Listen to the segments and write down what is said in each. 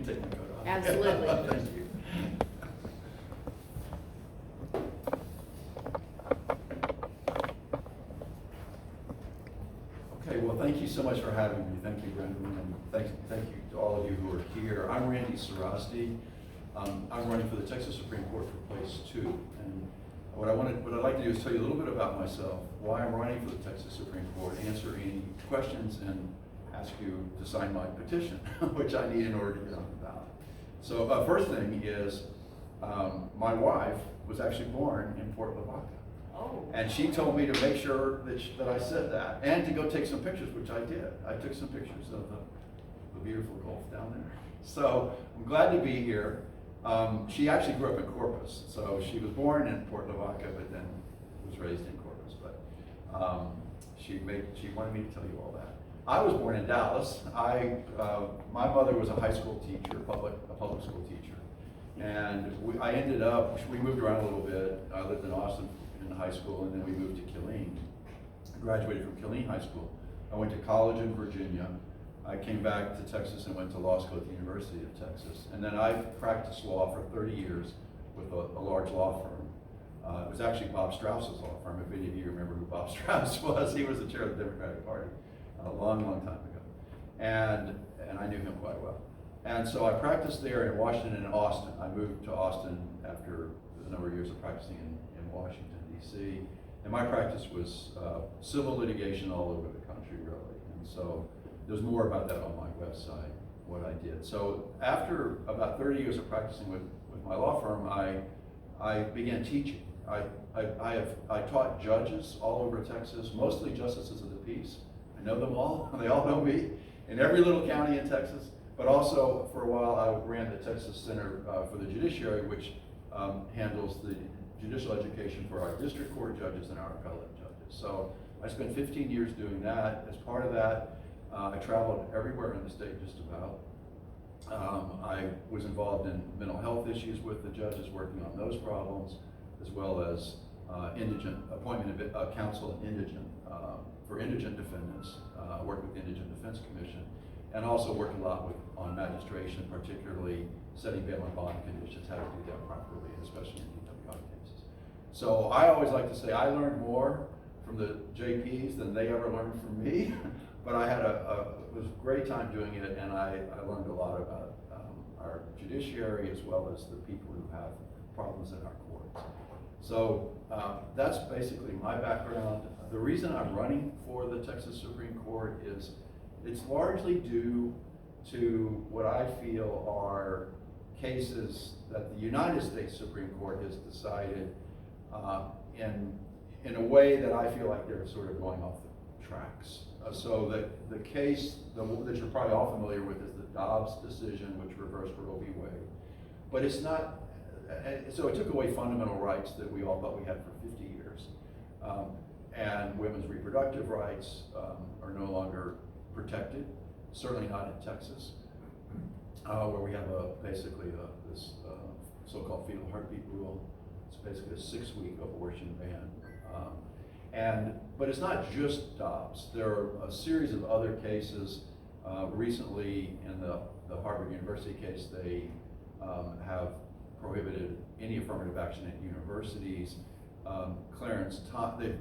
take my coat off. Absolutely. Thank you. Okay, well, thank you so much for having me. Thank you, Brendan, and thank you to all of you who are here. I'm Randy Sarosdy. I'm running for the Texas Supreme Court for place 2. And what I'd like to do is tell you a little bit about myself, why I'm running for the Texas Supreme Court, answer any questions, and ask you to sign my petition, which I need in order to get on the ballot. So first thing is, my wife was actually born in Port Lavaca. Oh. And she told me to make sure that I said that, and to go take some pictures, which I did. I took some pictures of the beautiful Gulf down there. So I'm glad to be here. She actually grew up in Corpus, so she was born in Port Lavaca, but then was raised in Corpus. But she wanted me to tell you all that. I was born in Dallas. My mother was a high school teacher, a public school teacher, and we moved around a little bit. I lived in Austin in high school, and then we moved to Killeen. I graduated from Killeen High School. I went to college in Virginia. I came back to Texas and went to law school at the University of Texas. And then I practiced law for 30 years with a large law firm. It was actually Bob Strauss's law firm, if any of you remember who Bob Strauss was. He was the chair of the Democratic Party a long, long time ago. And I knew him quite well. And so I practiced there in Washington and Austin. I moved to Austin after a number of years of practicing in Washington, D.C. And my practice was civil litigation all over the country, really. And so there's more about that on my website, what I did. So after about 30 years of practicing with my law firm, I began teaching. I taught judges all over Texas, mostly justices of the peace. I know them all, they all know me, in every little county in Texas. But also, for a while, I ran the Texas Center for the Judiciary, which handles the judicial education for our district court judges and our appellate judges. So I spent 15 years doing that. As part of that, I traveled everywhere in the state, just about. I was involved in mental health issues with the judges, working on those problems, as well as appointment of counsel for indigent defendants, worked with the Indigent Defense Commission, and also worked a lot on magistration, particularly setting bail and bond conditions, how to do that properly, especially in DWI cases. So I always like to say I learned more from the JPs than they ever learned from me. But I had it was a great time doing it, and I learned a lot about our judiciary as well as the people who have problems in our courts. So that's basically my background. The reason I'm running for the Texas Supreme Court is it's largely due to what I feel are cases that the United States Supreme Court has decided in a way that I feel like they're sort of going off the tracks. So that the case that you're probably all familiar with is the Dobbs decision, which reversed Roe v. Wade. But it's not, so it took away fundamental rights that we all thought we had for 50 years. And women's reproductive rights are no longer protected, certainly not in Texas, where we have basically this so-called fetal heartbeat rule. It's basically a 6-week abortion ban. But it's not just Dobbs. There are a series of other cases. Recently, in the Harvard University case, they have prohibited any affirmative action at universities.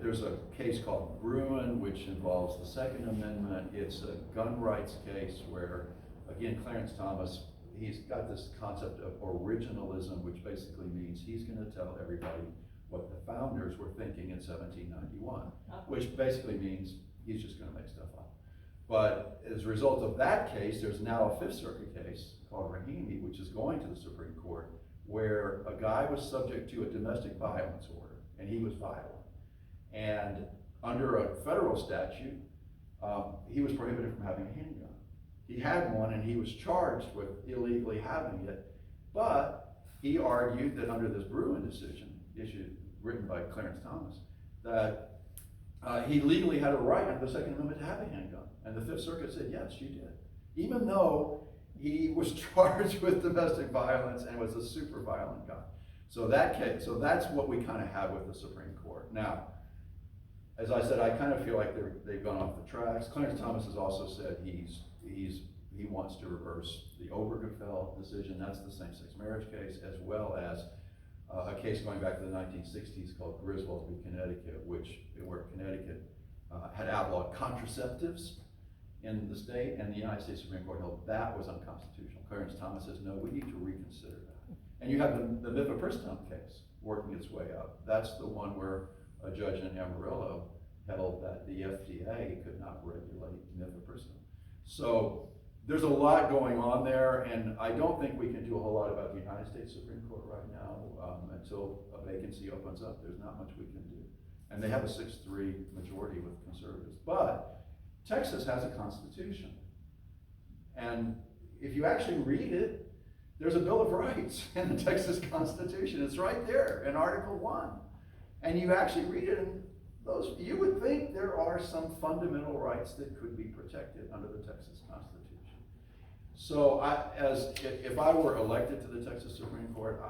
There's a case called Bruin, which involves the Second Amendment. It's a gun rights case where, again, Clarence Thomas, he's got this concept of originalism, which basically means he's going to tell everybody what the founders were thinking in 1791, which basically means he's just going to make stuff up. But as a result of that case, there's now a Fifth Circuit case called Rahimi, which is going to the Supreme Court, where a guy was subject to a domestic violence order, and he was violent. And under a federal statute, he was prohibited from having a handgun. He had one, and he was charged with illegally having it, but he argued that under this Bruin decision, written by Clarence Thomas, that he legally had a right under the Second Amendment to have a handgun. And the Fifth Circuit said, yes, you did. Even though he was charged with domestic violence and was a super violent guy. So that's what we kind of have with the Supreme Court. Now, as I said, I kind of feel like they've gone off the tracks. Clarence Thomas has also said he's he wants to reverse the Obergefell decision, that's the same-sex marriage case, as well as a case going back to the 1960s called Griswold v. Connecticut, where Connecticut had outlawed contraceptives in the state, and the United States Supreme Court held that was unconstitutional. Clarence Thomas says, no, we need to reconsider that. And you have the mifepristone case working its way up. That's the one where a judge in Amarillo held that the FDA could not regulate mifepristone. So there's a lot going on there, and I don't think we can do a whole lot about the United States Supreme Court right now until a vacancy opens up. There's not much we can do. And they have a 6-3 majority with conservatives. But Texas has a constitution. And if you actually read it, there's a Bill of Rights in the Texas Constitution. It's right there in Article 1. And you actually read it, and you would think there are some fundamental rights that could be protected under the Texas Constitution. So if I were elected to the Texas Supreme Court,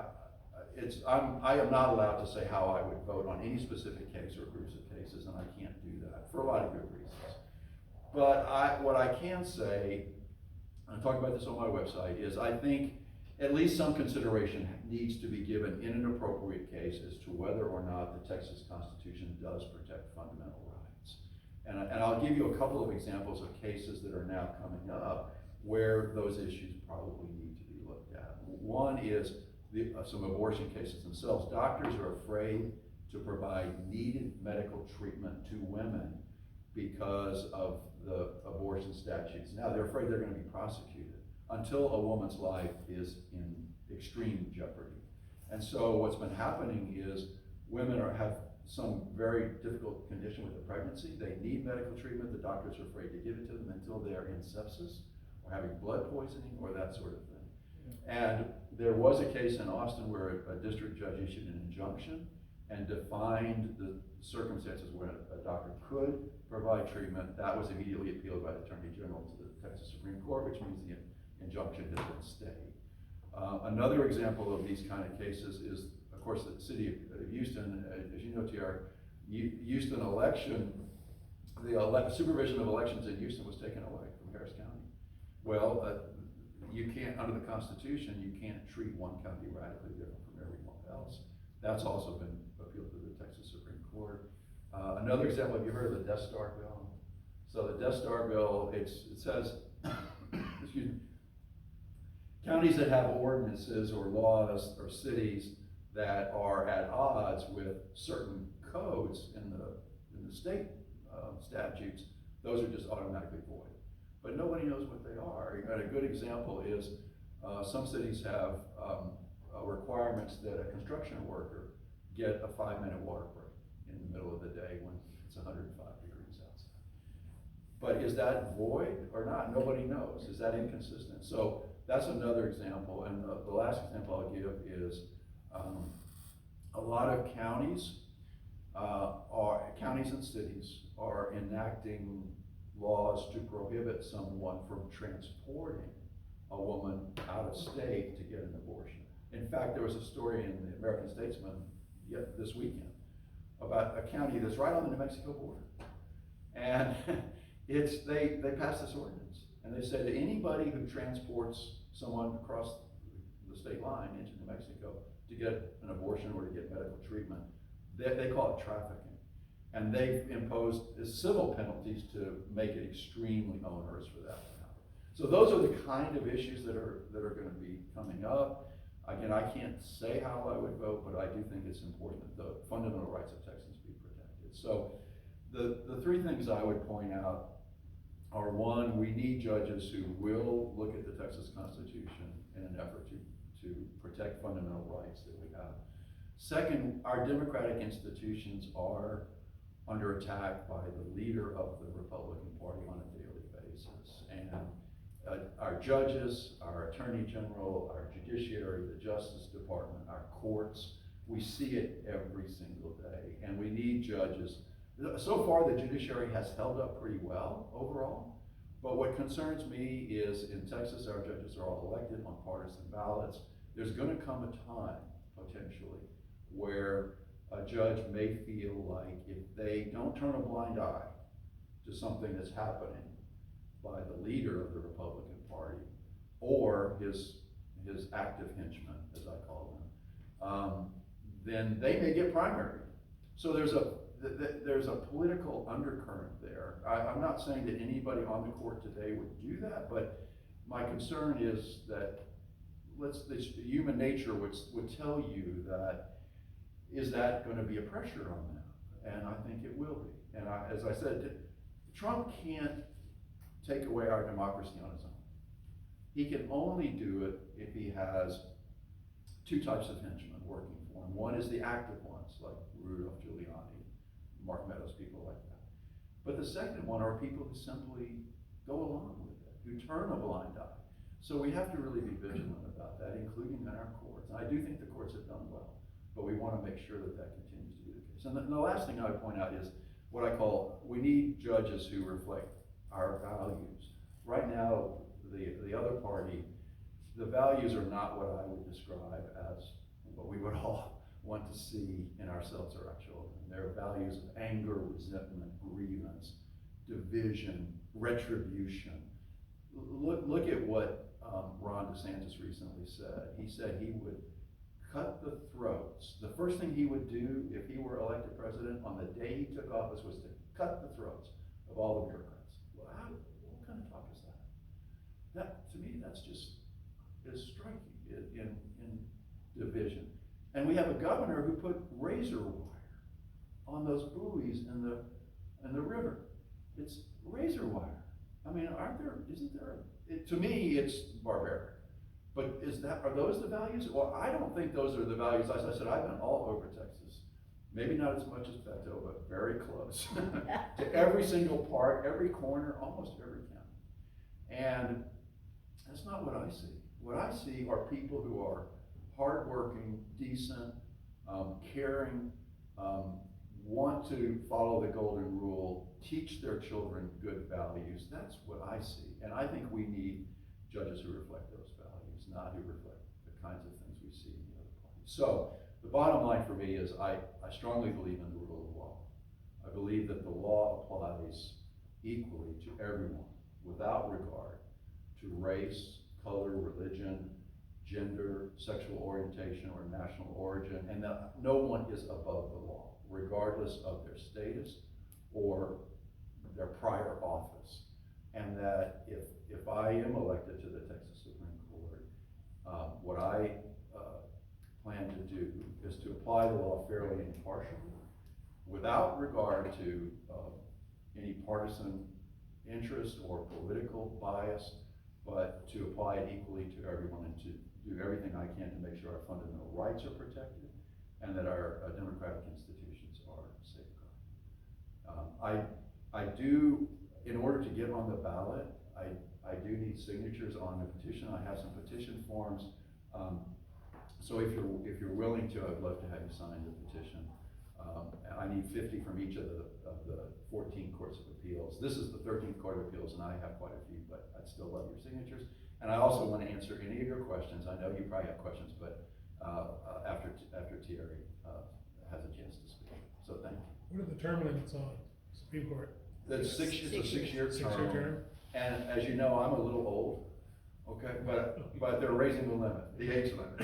I am not allowed to say how I would vote on any specific case or groups of cases, and I can't do that for a lot of good reasons. But what I can say, and I talk about this on my website, is I think at least some consideration needs to be given in an appropriate case as to whether or not the Texas Constitution does protect fundamental rights. And I'll give you a couple of examples of cases that are now coming up where those issues probably need to be looked at. One is some abortion cases themselves. Doctors are afraid to provide needed medical treatment to women because of the abortion statutes. Now they're afraid they're going to be prosecuted until a woman's life is in extreme jeopardy. And so what's been happening is women have some very difficult condition with the pregnancy. They need medical treatment. The doctors are afraid to give it to them until they're in sepsis or having blood poisoning or that sort of thing. Yeah. And there was a case in Austin where a district judge issued an injunction and defined the circumstances where a doctor could provide treatment. That was immediately appealed by the Attorney General to the Texas Supreme Court, which means the injunction has been stayed. Another example of these kind of cases is, of course, the city of Houston. As you know, TR, Houston election, the supervision of elections in Houston was taken away from Harris County. Well, you can't, under the Constitution, you can't treat one county radically different from everyone else. That's also been appealed to the Texas Supreme Court. Another example, have you heard of the Death Star bill? So the Death Star bill, it says, excuse me, counties that have ordinances or laws or cities that are at odds with certain codes in the state statutes, those are just automatically void. But nobody knows what they are. A good example is some cities have requirements that a construction worker get a 5-minute water break in the middle of the day when it's 105 degrees outside. But is that void or not? Nobody knows. Is that inconsistent? So that's another example. And the last example I'll give is a lot of counties and cities are enacting laws to prohibit someone from transporting a woman out of state to get an abortion. In fact, there was a story in the American Statesman this weekend about a county that's right on the New Mexico border. And they passed this ordinance. And they said that anybody who transports someone across the state line into New Mexico to get an abortion or to get medical treatment, they call it trafficking. And they've imposed civil penalties to make it extremely onerous for that to happen. So those are the kind of issues that are going to be coming up. Again, I can't say how I would vote, but I do think it's important that the fundamental rights of Texans be protected. So the three things I would point out are: one, we need judges who will look at the Texas Constitution in an effort to protect fundamental rights that we have. Second, our democratic institutions are under attack by the leader of the Republican Party on a daily basis. And our judges, our Attorney General, our judiciary, the Justice Department, our courts, we see it every single day. And we need judges. So far, the judiciary has held up pretty well overall. But what concerns me is in Texas, our judges are all elected on partisan ballots. There's going to come a time, potentially, where a judge may feel like if they don't turn a blind eye to something that's happening by the leader of the Republican party, or his active henchmen, as I call them, then they may get primary. So there's a political undercurrent there. I'm not saying that anybody on the court today would do that, but my concern is that human nature would tell you that, is that going to be a pressure on them? And I think it will be. And as I said, Trump can't take away our democracy on his own. He can only do it if he has two types of henchmen working for him. One is the active ones, like Rudolph Giuliani, Mark Meadows, people like that. But the second one are people who simply go along with it, who turn a blind eye. So we have to really be vigilant about that, including in our courts. And I do think the courts have done well, but we want to make sure that that continues to be the case. And the last thing I would point out is what I call, we need judges who reflect our values. Right now, the other party, the values are not what I would describe as what we would all want to see in ourselves or our children. They're values of anger, resentment, grievance, division, retribution. Look at what Ron DeSantis recently said. He said he would cut the throats. The first thing he would do if he were elected president on the day he took office was to cut the throats of all the bureaucrats. Well, what kind of talk is that? That, to me, that's just is striking in division. And we have a governor who put razor wire on those buoys in the river. It's razor wire. I mean, isn't there, to me, it's barbaric. But are those the values? Well, I don't think those are the values. As I said, I've been all over Texas. Maybe not as much as Beto, but very close to every single part, every corner, almost every county. And that's not what I see. What I see are people who are hardworking, decent, caring, want to follow the golden rule, teach their children good values. That's what I see. And I think we need judges who reflect those values, not who reflect the kinds of things we see in the other parties. So the bottom line for me is I strongly believe in the rule of law. I believe that the law applies equally to everyone without regard to race, color, religion, gender, sexual orientation, or national origin, and that no one is above the law, regardless of their status or their prior office. And that if I am elected to the Texas Supreme Court, what I plan to do is to apply the law fairly and impartially, without regard to any partisan interest or political bias, but to apply it equally to everyone and to do everything I can to make sure our fundamental rights are protected and that our democratic institutions are safeguarded. I do, in order to get on the ballot, I do need signatures on the petition. I have some petition forms. So if you're willing to, I'd love to have you sign the petition. I need 50 from each of the 14 courts of appeals. This is the 13th Court of Appeals, and I have quite a few, but I'd still love your signatures. And I also want to answer any of your questions. I know you probably have questions, but after Thierry has a chance to speak. So thank you. What are the term limits on Supreme Court? It's a 6-year term. And as you know, I'm a little old. Okay, but they're raising the limit, the age limit.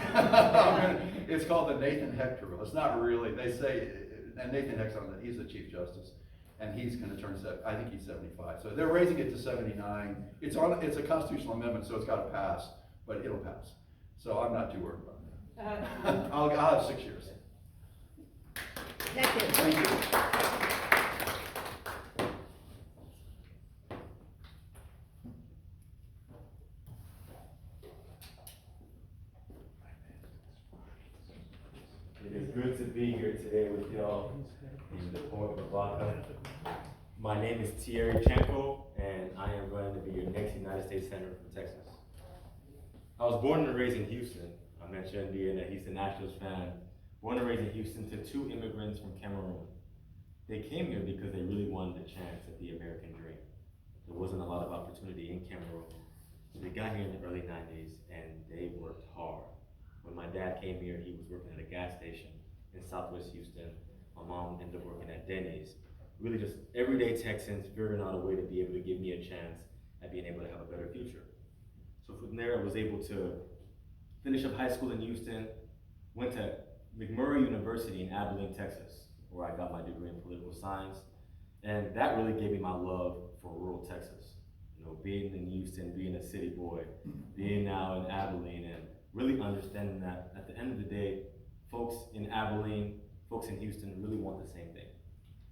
It's called the Nathan Hector rule. It's not really. They say, and Nathan Hector, he's the Chief Justice, and he's going to turn I think he's 75. So they're raising it to 79. It's a constitutional amendment, so it's got to pass, but it'll pass. So I'm not too worried about that. I'll have 6 years. Thank you. It is good to be here today with y'all in the Port of Vaca. My name is Thierry Tchenko, and I am going to be your next United States Senator from Texas. I was born and raised in Houston. I mentioned being a Houston Nationals fan. Born and raised in Houston to two immigrants from Cameroon. They came here because they really wanted a chance at the American dream. There wasn't a lot of opportunity in Cameroon. So they got here in the early 90s, and they worked hard. When my dad came here, he was working at a gas station in Southwest Houston. My mom ended up working at Denny's. Really just everyday Texans figuring out a way to be able to give me a chance at being able to have a better future. So from there, I was able to finish up high school in Houston, went to McMurray University in Abilene, Texas, where I got my degree in political science. And that really gave me my love for rural Texas. You know, being in Houston, being a city boy, being now in Abilene, and really understanding that at the end of the day, folks in Abilene, folks in Houston really want the same thing.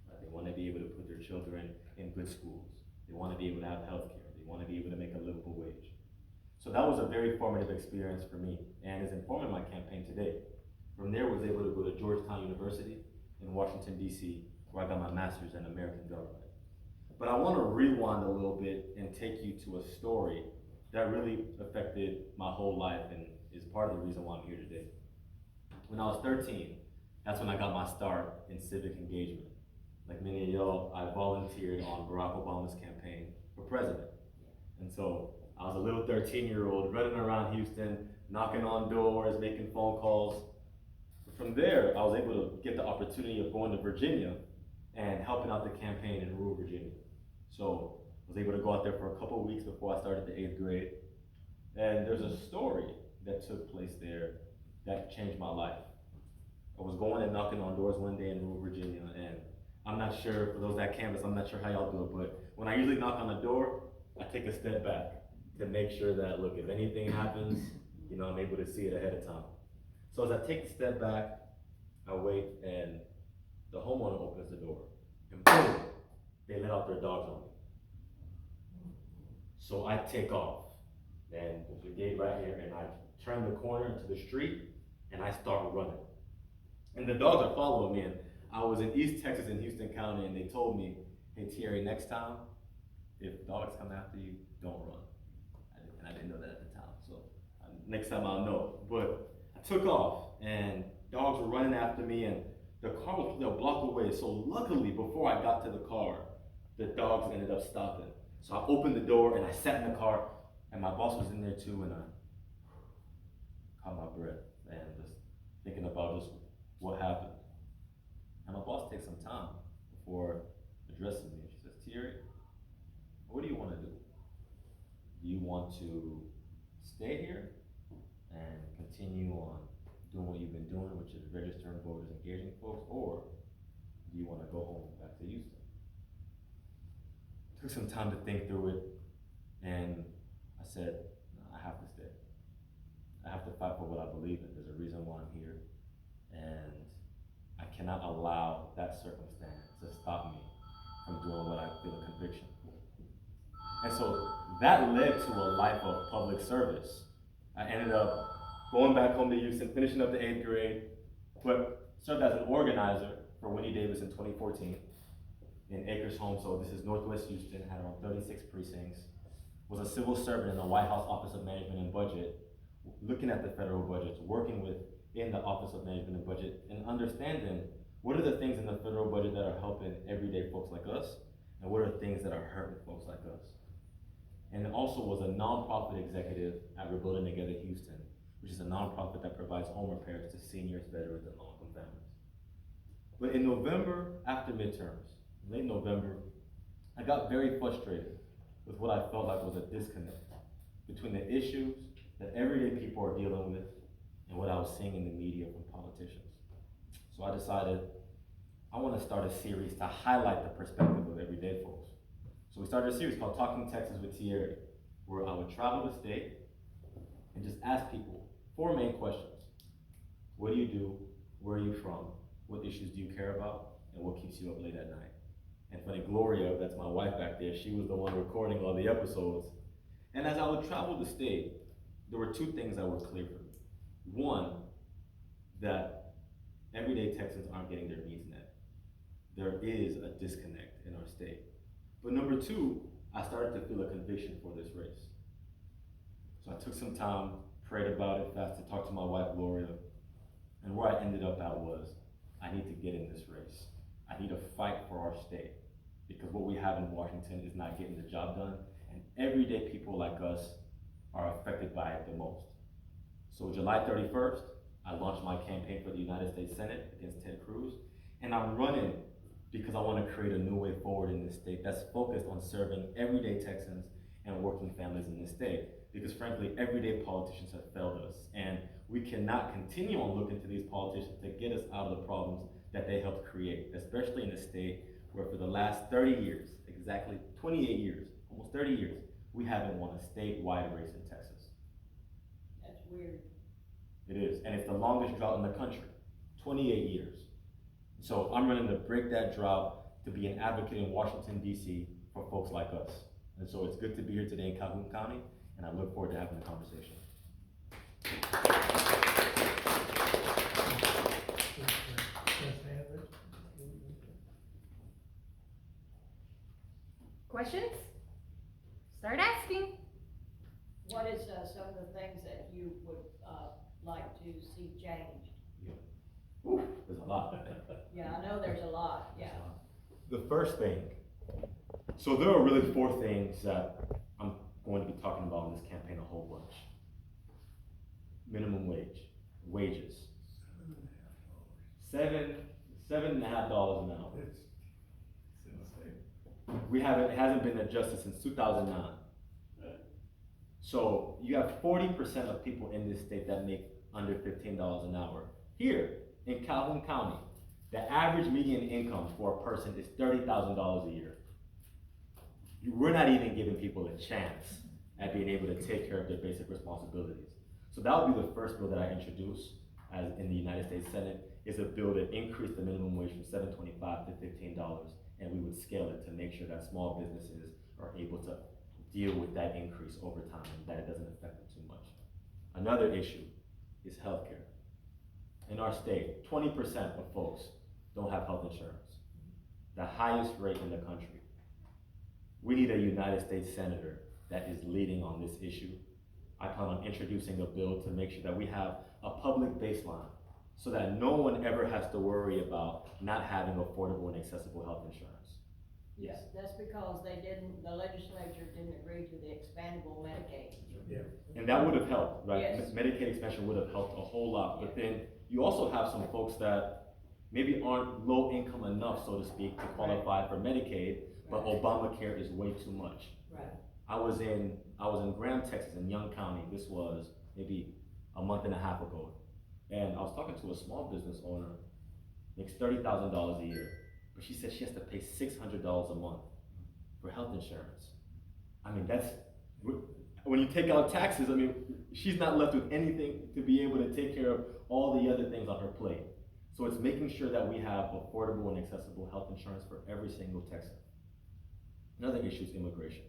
Right? They want to be able to put their children in good schools. They want to be able to have health care. They want to be able to make a livable wage. So that was a very formative experience for me and is informing my campaign today. From there, I was able to go to Georgetown University in Washington, D.C., where I got my master's in American government. But I want to rewind a little bit and take you to a story that really affected my whole life and is part of the reason why I'm here today. When I was 13, that's when I got my start in civic engagement. Like many of y'all, I volunteered on Barack Obama's campaign for president. And so I was a little 13-year-old running around Houston, knocking on doors, making phone calls. From there, I was able to get the opportunity of going to Virginia and helping out the campaign in rural Virginia. So I was able to go out there for a couple of weeks before I started the 8th grade. And there's a story that took place there that changed my life. I was going and knocking on doors one day in rural Virginia, and I'm not sure, for those that canvass, I'm not sure how y'all do it, but when I usually knock on the door, I take a step back to make sure that, look, if anything happens, you know, I'm able to see it ahead of time. So as I take a step back, I wait, and the homeowner opens the door, and boom, they let out their dogs on me. So I take off, and there's a gate right here, and I turn the corner into the street, and I start running. And the dogs are following me, and I was in East Texas in Houston County, and they told me, hey Thierry, next time, if dogs come after you, don't run. And I didn't know that at the time, so next time I'll know. But I took off, and dogs were running after me, and the car was a block away. So luckily, before I got to the car, the dogs ended up stopping. So I opened the door, and I sat in the car, and my boss was in there too, and I caught my breath, and just thinking about just what happened. And my boss takes some time before addressing me. She says, Thierry, what do you want to do? Do you want to stay here and continue on doing what you've been doing, which is registering voters, engaging folks, or do you want to go home back to Houston? Took some time to think through it, and I said, no, I have to stay. I have to fight for what I believe in. There's a reason why I'm here, and I cannot allow that circumstance to stop me from doing what I feel a conviction for. And so that led to a life of public service. I ended up going back home to Houston, finishing up the 8th grade, but served as an organizer for Winnie Davis in 2014 in Acres Home. So this is Northwest Houston, had around 36 precincts, was a civil servant in the White House Office of Management and Budget, looking at the federal budgets, working in the Office of Management and Budget, and understanding what are the things in the federal budget that are helping everyday folks like us, and what are things that are hurting folks like us. And also was a nonprofit executive at Rebuilding Together Houston, which is a nonprofit that provides home repairs to seniors, veterans, and low-income families. But in November, after midterms, late November, I got very frustrated with what I felt like was a disconnect between the issues that everyday people are dealing with and what I was seeing in the media from politicians. So I decided I want to start a series to highlight the perspective of everyday folks. So we started a series called Talking Texas with Thierry, where I would travel the state and just ask people 4 main questions. What do you do? Where are you from? What issues do you care about? And what keeps you up late at night? And funny, Gloria, that's my wife back there, she was the one recording all the episodes. And as I would travel the state, there were 2 things that were clear for me. One, that everyday Texans aren't getting their needs met. There is a disconnect in our state. But number 2, I started to feel a conviction for this race. So I took some time, prayed about it, fasted, talked to my wife, Gloria, and where I ended up at was, I need to get in this race. I need to fight for our state, because what we have in Washington is not getting the job done, and everyday people like us are affected by it the most. So July 31st, I launched my campaign for the United States Senate against Ted Cruz, and I'm running because I want to create a new way forward in this state that's focused on serving everyday Texans and working families in this state. because frankly, everyday politicians have failed us. And we cannot continue on looking to these politicians to get us out of the problems that they helped create, especially in a state where for the last 30 years, exactly 28 years, almost 30 years, we haven't won a statewide race in Texas. That's weird. It is, and it's the longest drought in the country, 28 years. So I'm running to break that drought to be an advocate in Washington, D.C. for folks like us. And so it's good to be here today in Calhoun County, and I look forward to having the conversation. Questions? Start asking. What is some of the things that you would like to see changed? Ooh, there's a lot. Yeah, I know there's a lot, yeah. The first thing, so there are really four things that I'm going to be talking about in this campaign a whole bunch. Minimum wage, wages. $7.50 an hour. It hasn't been adjusted since 2009. So you have 40% of people in this state that make under $15 an hour. Here in Calhoun County, the average median income for a person is $30,000 a year. We're not even giving people a chance at being able to take care of their basic responsibilities. So that would be the first bill that I introduce as in the United States Senate, is a bill to increase the minimum wage from $7.25 to $15, and we would scale it to make sure that small businesses are able to deal with that increase over time and that it doesn't affect them too much. Another issue is healthcare. In our state, 20% of folks don't have health insurance, the highest rate in the country. We need a United States senator that is leading on this issue. I plan on introducing a bill to make sure that we have a public baseline so that no one ever has to worry about not having affordable and accessible health insurance. Yes, that's because the legislature didn't agree to the expandable Medicaid. Yeah. And that would have helped, right? Yes. Medicaid expansion would have helped a whole lot, but then you also have some folks that maybe aren't low income enough, so to speak, to qualify for Medicaid, but Right. Obamacare is way too much. Right. I was in Graham, Texas, in Young County. This was maybe a month and a half ago, and I was talking to a small business owner, makes $30,000 a year, but she said she has to pay $600 a month for health insurance. I mean, when you take out taxes, I mean, she's not left with anything to be able to take care of all the other things on her plate. So it's making sure that we have affordable and accessible health insurance for every single Texan. Another issue is immigration.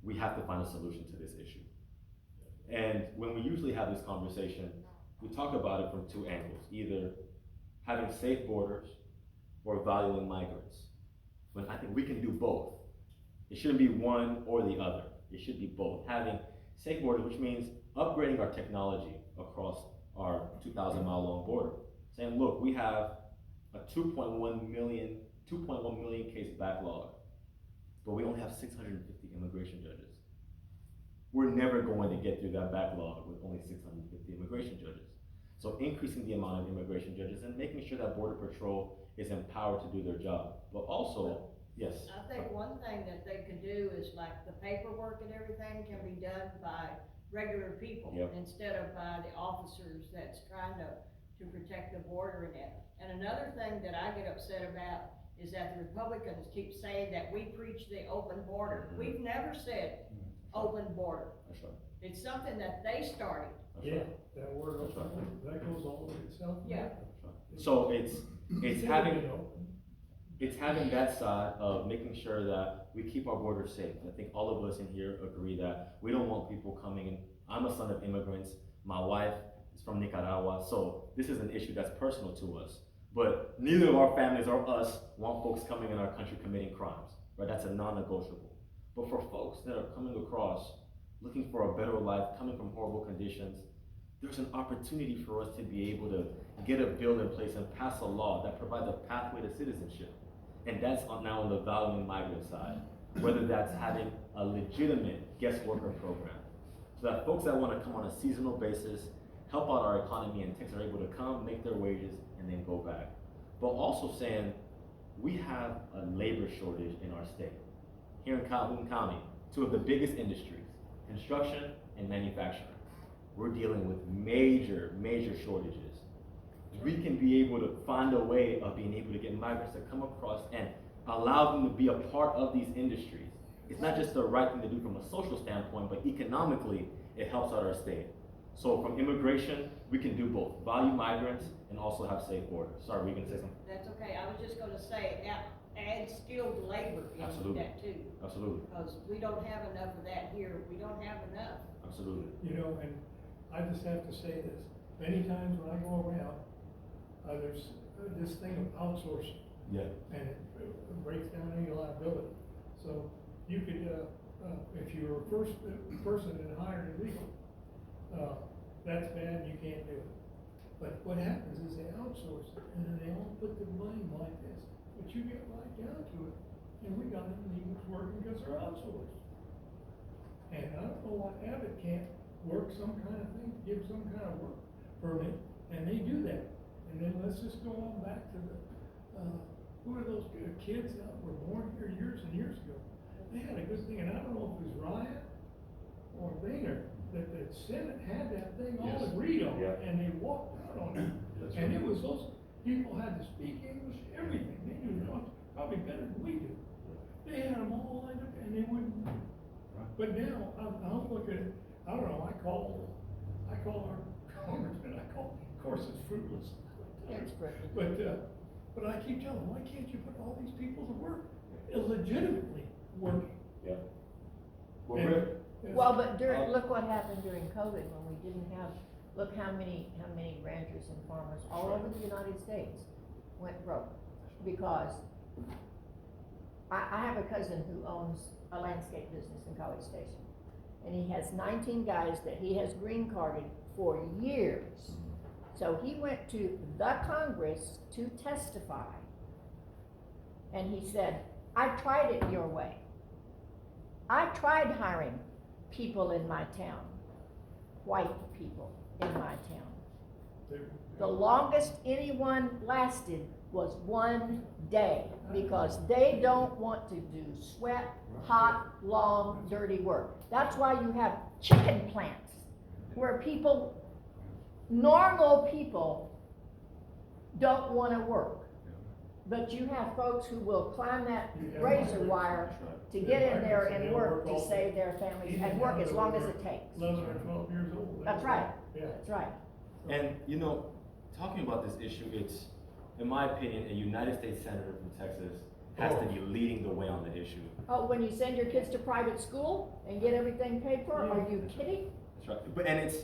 We have to find a solution to this issue. And when we usually have this conversation, we talk about it from two angles, either having safe borders or valuing migrants. But I think we can do both. It shouldn't be one or the other. It should be both. Having safe borders, which means upgrading our technology across our 2,000-mile long border. Saying, look, we have a 2.1 million case backlog, but we only have 650 immigration judges. We're never going to get through that backlog with only 650 immigration judges. So increasing the amount of immigration judges and making sure that Border Patrol is empowered to do their job. But also, yes. I think one thing that they could do is like the paperwork and everything can be done by regular people instead of by the officers that's trying to protect the border and that. And another thing that I get upset about is that the Republicans keep saying that we preach the open border. Mm-hmm. We've never said open border. That's right. It's something that they started. That's Yeah, right. that word, That's right. that goes all over itself. Yeah. That's right. So it's having that side of making sure that we keep our borders safe. I think all of us in here agree that we don't want people coming in. I'm a son of immigrants. My wife is from Nicaragua, so this is an issue that's personal to us. But neither of our families or us want folks coming in our country committing crimes, right? That's a non-negotiable. But for folks that are coming across, looking for a better life, coming from horrible conditions, there's an opportunity for us to be able to get a bill in place and pass a law that provides a pathway to citizenship. And that's now on the valuing migrant side, whether that's having a legitimate guest worker program, so that folks that want to come on a seasonal basis, help out our economy in Texas, are able to come, make their wages, and then go back. But also saying, we have a labor shortage in our state. Here in Calhoun County, two of the biggest industries, construction and manufacturing. We're dealing with major shortages. We can be able to find a way of being able to get migrants to come across and allow them to be a part of these industries. It's not just the right thing to do from a social standpoint, but economically, it helps out our state. So from immigration, we can do both, value migrants and also have safe borders. Sorry, were you gonna say something? That's okay, I was just gonna say, add skilled labor into Absolutely. that too. Absolutely, Because we don't have enough of that here, we don't have enough. absolutely. You know, and I just have to say this, many times when I go around, there's this thing of outsourcing, Yeah. and it breaks down any liability. So you could, if you're a first person and hired illegal, that's bad, you can't do it. But what happens is they outsource it, and then they all put the blame like this, but you get right down to it, and we got illegals working because they're outsourced. And I don't know what Abbott can't work some kind of thing, give some kind of work permit, and they do that. And then let's just go on back to the, who are those kids that were born here years and years ago? They had a good thing, and I don't know if it was Ryan or Boehner, that the Senate had that thing all Yes. agreed on, Yeah. and they walked out on it. That's And right. it was those people had to speak English, everything, they knew probably better than we do. They had them all lined up, and they wouldn't. But now, I'm looking at, I don't know, I call our congressman, of course it's fruitless. But I keep telling them, why can't you put all these people to work, illegitimately working? Yeah. Well, And- Rick, Well, but look what happened during COVID when we didn't have, look how many ranchers and farmers all over the United States went broke. Because I have a cousin who owns a landscape business in College Station. And he has 19 guys that he has green carded for years. So he went to the Congress to testify. And he said, I tried it your way. I tried hiring people in my town, white people in my town. The longest anyone lasted was 1 day, because they don't want to do sweat, hot, long, dirty work. That's why you have chicken plants, where people, normal people, don't wanna work. But you have folks who will climb that razor wire to get in there and work to save their families and work as long as it takes. 11 or 12 years old. That's right, Yeah. that's right. and you know, talking about this issue, it's, in my opinion, a United States Senator from Texas has to be leading the way on the issue. Oh, when you send your kids to private school and get everything paid for, are you kidding? That's right. But, and it's,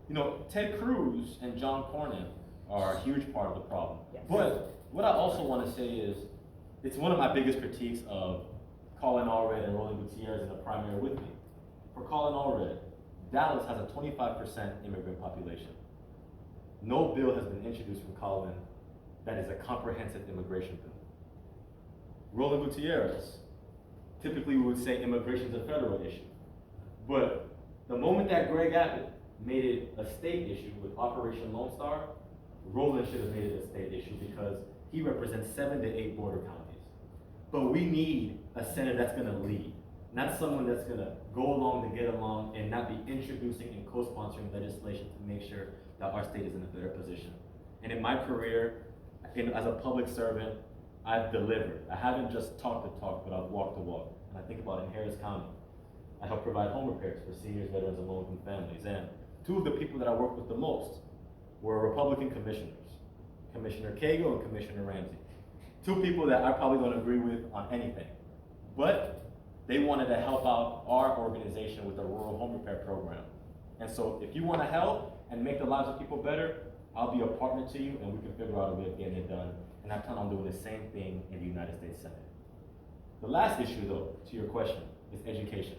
you know, Ted Cruz and John Cornyn are a huge part of the problem. Yes. But what I also want to say is, it's one of my biggest critiques of Colin Allred and Roland Gutierrez in the primary with me. For Colin Allred, Dallas has a 25% immigrant population. No bill has been introduced from Colin that is a comprehensive immigration bill. Roland Gutierrez, typically we would say immigration is a federal issue. But the moment that Greg Abbott made it a state issue with Operation Lone Star, Roland should have made it a state issue because he represents 7 to 8 border counties. But we need a senator that's gonna lead, not someone that's gonna go along to get along and not be introducing and co-sponsoring legislation to make sure that our state is in a better position. And in my career, as a public servant, I've delivered. I haven't just talked the talk, but I've walked the walk. And I think about in Harris County, I help provide home repairs for seniors, veterans, and low-income families. And 2 of the people that I worked with the most were Republican commissioners, Commissioner Cagle and Commissioner Ramsey. 2 people that I probably don't agree with on anything, but they wanted to help out our organization with the rural home repair program. And so if you want to help and make the lives of people better, I'll be a partner to you and we can figure out a way of getting it done. And I plan on doing the same thing in the United States Senate. The last issue though, to your question, is education.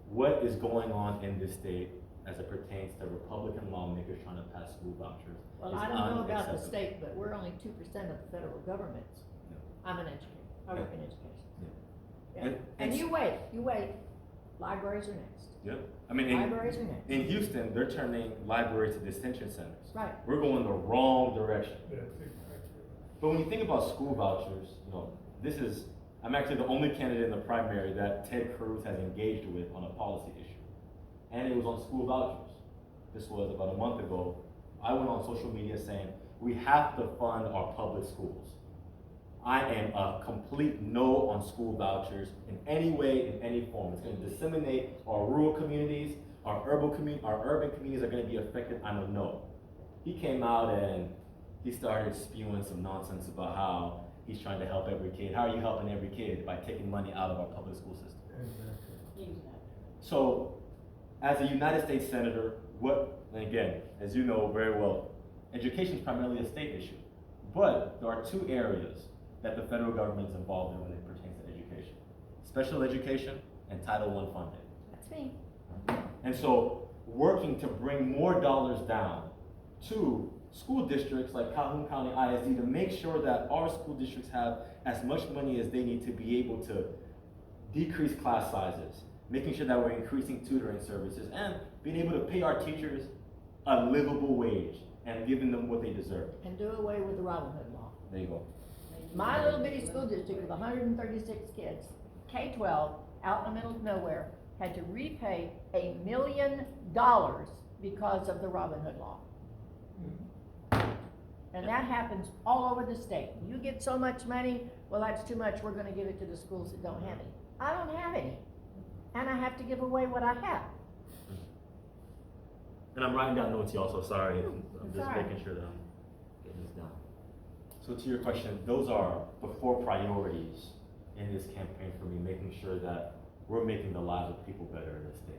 What is going on in this state as it pertains to Republican lawmakers trying to pass school vouchers? Well, is I don't know about the unacceptable. state, but we're only 2% of the federal government. Yeah. I'm an educator, I work in education. Yeah. Yeah. And you wait, libraries are next. Yeah, I mean, Libraries are next. in Houston, they're turning libraries to detention centers. Right. We're going the wrong direction. That's exactly. But when you think about school vouchers, you know, this is I'm actually the only candidate in the primary that Ted Cruz has engaged with on a policy issue. And it was on school vouchers. This was about a month ago. I went on social media saying, we have to fund our public schools. I am a complete no on school vouchers in any way, in any form. It's going to disseminate our rural communities, our urban communities are going to be affected. I'm a no. He came out and he started spewing some nonsense about how he's trying to help every kid. How are you helping every kid? By taking money out of our public school system. He's not. So, as a United States Senator, and again, as you know very well, education is primarily a state issue. But there are two areas that the federal government is involved in when it pertains to education. Special education and Title I funding. That's me. And so, working to bring more dollars down to school districts like Calhoun County ISD to make sure that our school districts have as much money as they need to be able to decrease class sizes, making sure that we're increasing tutoring services, and being able to pay our teachers a livable wage and giving them what they deserve. And do away with the Robin Hood law. There you go. My little bitty school district with 136 kids, K-12, out in the middle of nowhere, had to repay $1 million because of the Robin Hood law. And that happens all over the state. You get so much money, well, that's too much, we're gonna give it to the schools that don't have any. I don't have any, and I have to give away what I have. And I'm writing down notes, y'all, so sorry. I'm just Sorry. making sure that I'm getting this down. So to your question, those are the 4 priorities in this campaign for me, making sure that we're making the lives of people better in this state.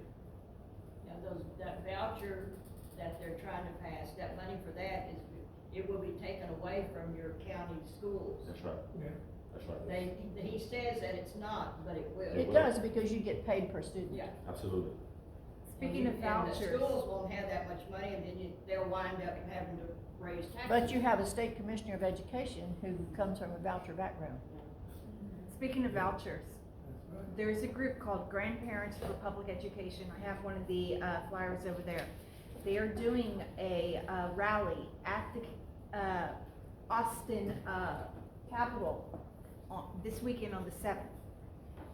Yeah, that voucher that they're trying to pass, that money for that it will be taken away from your county schools. That's right. Yeah. That's right. He says that it's not, but it will. It does, because you get paid per student. Yeah. Absolutely. Speaking of And vouchers. the schools won't have that much money, and then they'll wind up having to raise taxes. But you have a state commissioner of education who comes from a voucher background. Speaking of vouchers, That's right. there's a group called Grandparents for Public Education. I have one of the flyers over there. They are doing a rally at the Austin Capitol this weekend on the 7th.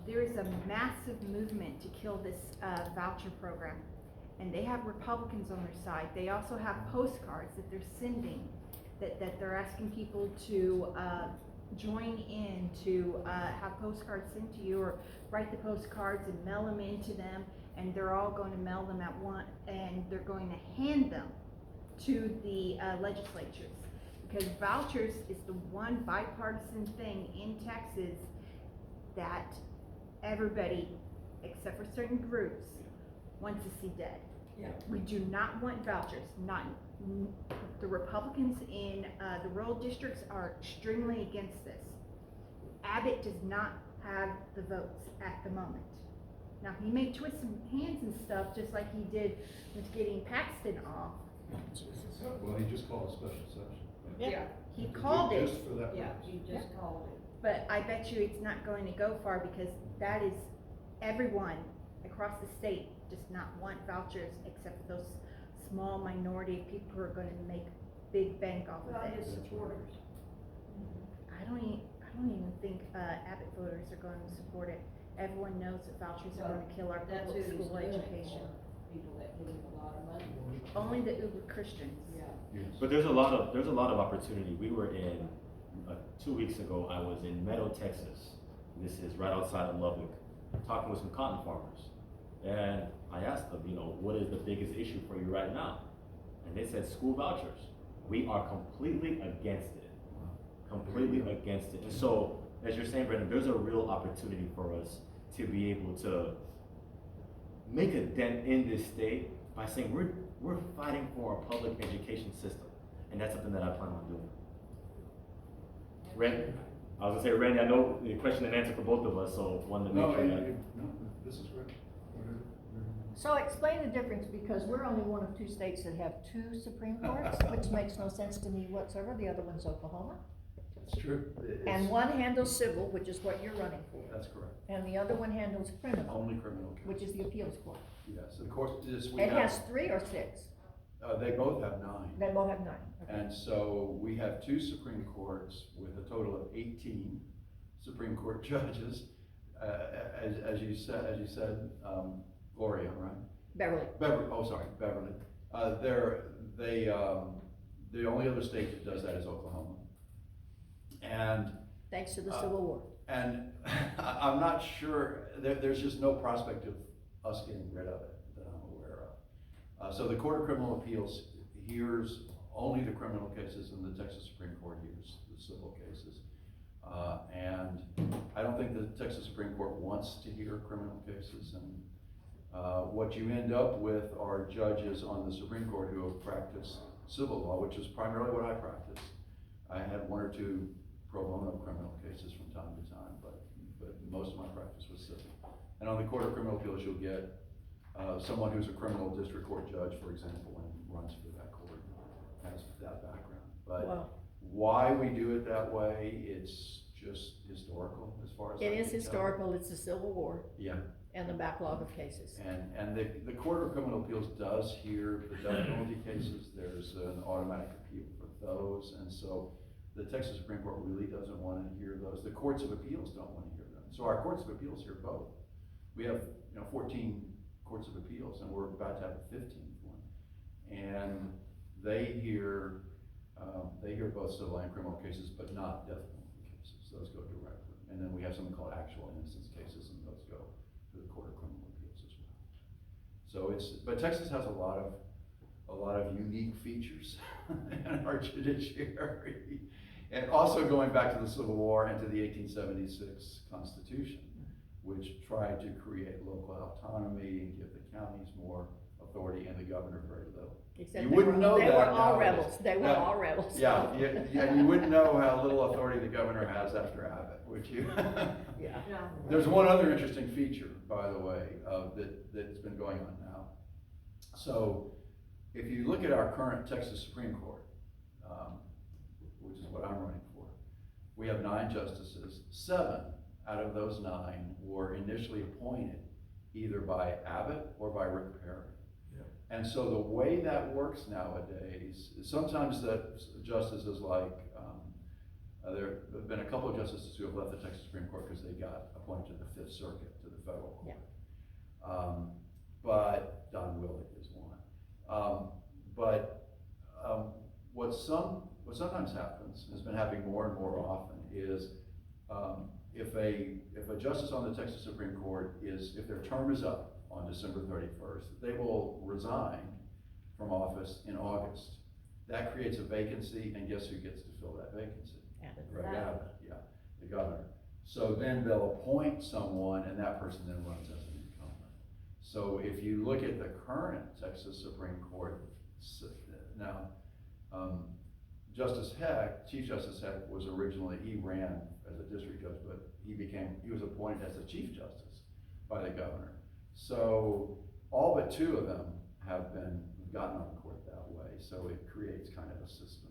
There is a massive movement to kill this voucher program, and they have Republicans on their side. They also have postcards that they're sending, that they're asking people to join in to have postcards sent to you, or write the postcards and mail them into them, and they're all going to mail them at once, and they're going to hand them to the legislatures. Because vouchers is the one bipartisan thing in Texas that everybody, except for certain groups, wants to see dead. Yeah. We do not want vouchers, the Republicans in the rural districts are extremely against this. Abbott does not have the votes at the moment. Now, he may twist some hands and stuff, just like he did with getting Paxton off. Well, he just called a special session. Yeah, He called it, Just for that yeah, purpose. you just called it. but I bet you it's not going to go far, because that is everyone across the state does not want vouchers, except for those small minority of people who are going to make big bank off Well, of his it. supporters. I don't even think Abbott voters are going to support it. Everyone knows that vouchers are going to kill our That's public who he's school doing it education. for, people that give him a lot of money. Only the uber Christians. Yeah. But there's a lot of opportunity. We were in 2 weeks ago. I was in Meadow, Texas. This is right outside of Lubbock, talking with some cotton farmers, and I asked them, what is the biggest issue for you right now? And they said school vouchers. We are completely against it. Completely against it. And so, as you're saying, Brendan, there's a real opportunity for us to be able to make a dent in this state by saying we're fighting for our public education system, and that's something that I plan on doing. Randy, I was gonna say, Randy, I know the question and answer for both of us, so wanted to make sure that. No, this is great. So explain the difference, because we're only one of 2 states that have 2 Supreme Courts, which makes no sense to me whatsoever. The other one's Oklahoma. That's true. And one handles civil, which is what you're running for. That's correct. And the other one handles criminal, Only criminal case. which is the appeals court. Yes, of course, we It have, has 3 or 6. they both have 9. They both have 9. Okay. And so we have 2 Supreme Courts with a total of 18. Supreme Court judges, as you said, Gloria, right? Beverly. Beverly. The only other state that does that is Oklahoma. And Thanks to the Civil War. And I'm not sure, there's just no prospect of us getting rid of it that I'm aware of. So the Court of Criminal Appeals hears only the criminal cases, and the Texas Supreme Court hears the civil cases. And I don't think the Texas Supreme Court wants to hear criminal cases, and what you end up with are judges on the Supreme Court who have practiced civil law, which is primarily what I practice. I had one or two pro bono criminal cases from time to time, but most of my practice was civil. And on the Court of Criminal Appeals, you'll get someone who's a criminal district court judge, for example, and runs for that court, has that background. But Wow. why we do it that way, it's just historical as far as I It is can tell. historical, it's the Civil War Yeah. and the backlog of cases. And the Court of Criminal Appeals does hear the death penalty cases. There's an automatic appeal for those, and so the Texas Supreme Court really doesn't want to hear those. The courts of appeals don't want to hear them. So our courts of appeals hear both. We have 14 courts of appeals, and we're about to have a 15th one. And they hear both civil and criminal cases, but not death penalty cases. Those go directly. And then we have something called actual innocence cases, and those go to the Court of Criminal Appeals as well. So but Texas has a lot of unique features in our judiciary. And also going back to the Civil War and to the 1876 Constitution, which tried to create local autonomy and give the counties more authority and the governor very little. Except You wouldn't know they that were all nowadays. rebels, they were Yeah. all rebels. Yeah, you wouldn't know how little authority the governor has after Abbott, would you? Yeah. No. There's one other interesting feature, by the way, that's been going on now. So, if you look at our current Texas Supreme Court, which is what I'm running for, we have 9 justices. 7 out of those 9 were initially appointed either by Abbott or by Rick Perry. And so the way that works nowadays, sometimes that justices like, there have been a couple of justices who have left the Texas Supreme Court because they got appointed to the Fifth Circuit, to the federal court. Yeah. But Don Willick is one. What sometimes happens, and has been happening more and more often, is if a justice on the Texas Supreme Court if their term is up on December 31st, they will resign from office in August. That creates a vacancy, and guess who gets to fill that vacancy? Abbott. Greg Abbott, yeah, the governor. So then they'll appoint someone, and that person then runs as an incumbent. So if you look at the current Texas Supreme Court, now, Justice Heck, Chief Justice Heck he ran as a district judge, but he was appointed as the Chief Justice by the governor. So all but 2 of them have gotten on the court that way. So it creates kind of a system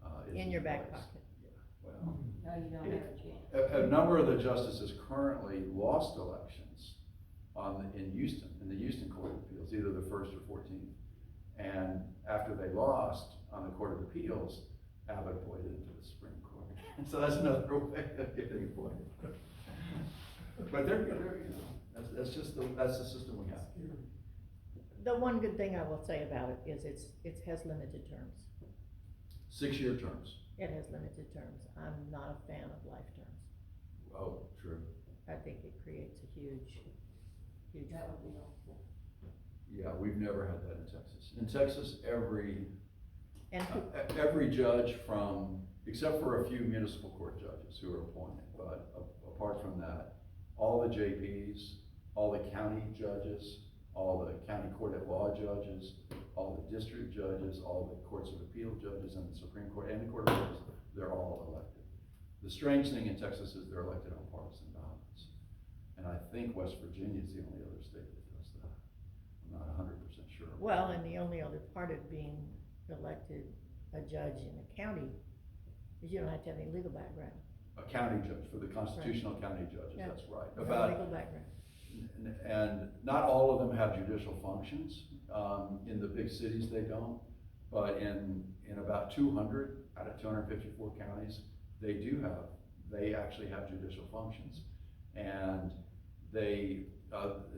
that is In your back place. pocket. Yeah, well, No, you don't have a chance. a number of the justices currently lost elections in the Houston Court of Appeals, either the 1st or 14th. And after they lost on the Court of Appeals, Abbott appointed into the Supreme Court. And so that's another way of getting appointed. But that's the system we have. The one good thing I will say about it is it has limited terms. 6-year terms. It has limited terms. I'm not a fan of life terms. Oh, true. I think it creates a huge. That would be helpful. Yeah, we've never had that in Texas. In Texas, every And judge except for a few municipal court judges who are appointed, but apart from that, all the JPs, all the county judges, all the county court at law judges, all the district judges, all the courts of appeal judges, and the Supreme Court and the Court of Appeals, they're all elected. The strange thing in Texas is they're elected on partisan ballots. And I think West Virginia is the only other state that does that. I'm not 100% sure. well, and the only other part of being elected a judge in a county is you don't have to have any legal background. A county judge, for the constitutional county judges, Yeah. that's right. No legal background. And not all of them have judicial functions. In the big cities, they don't. But in about 200 out of 254 counties, they do have they actually have judicial functions. And the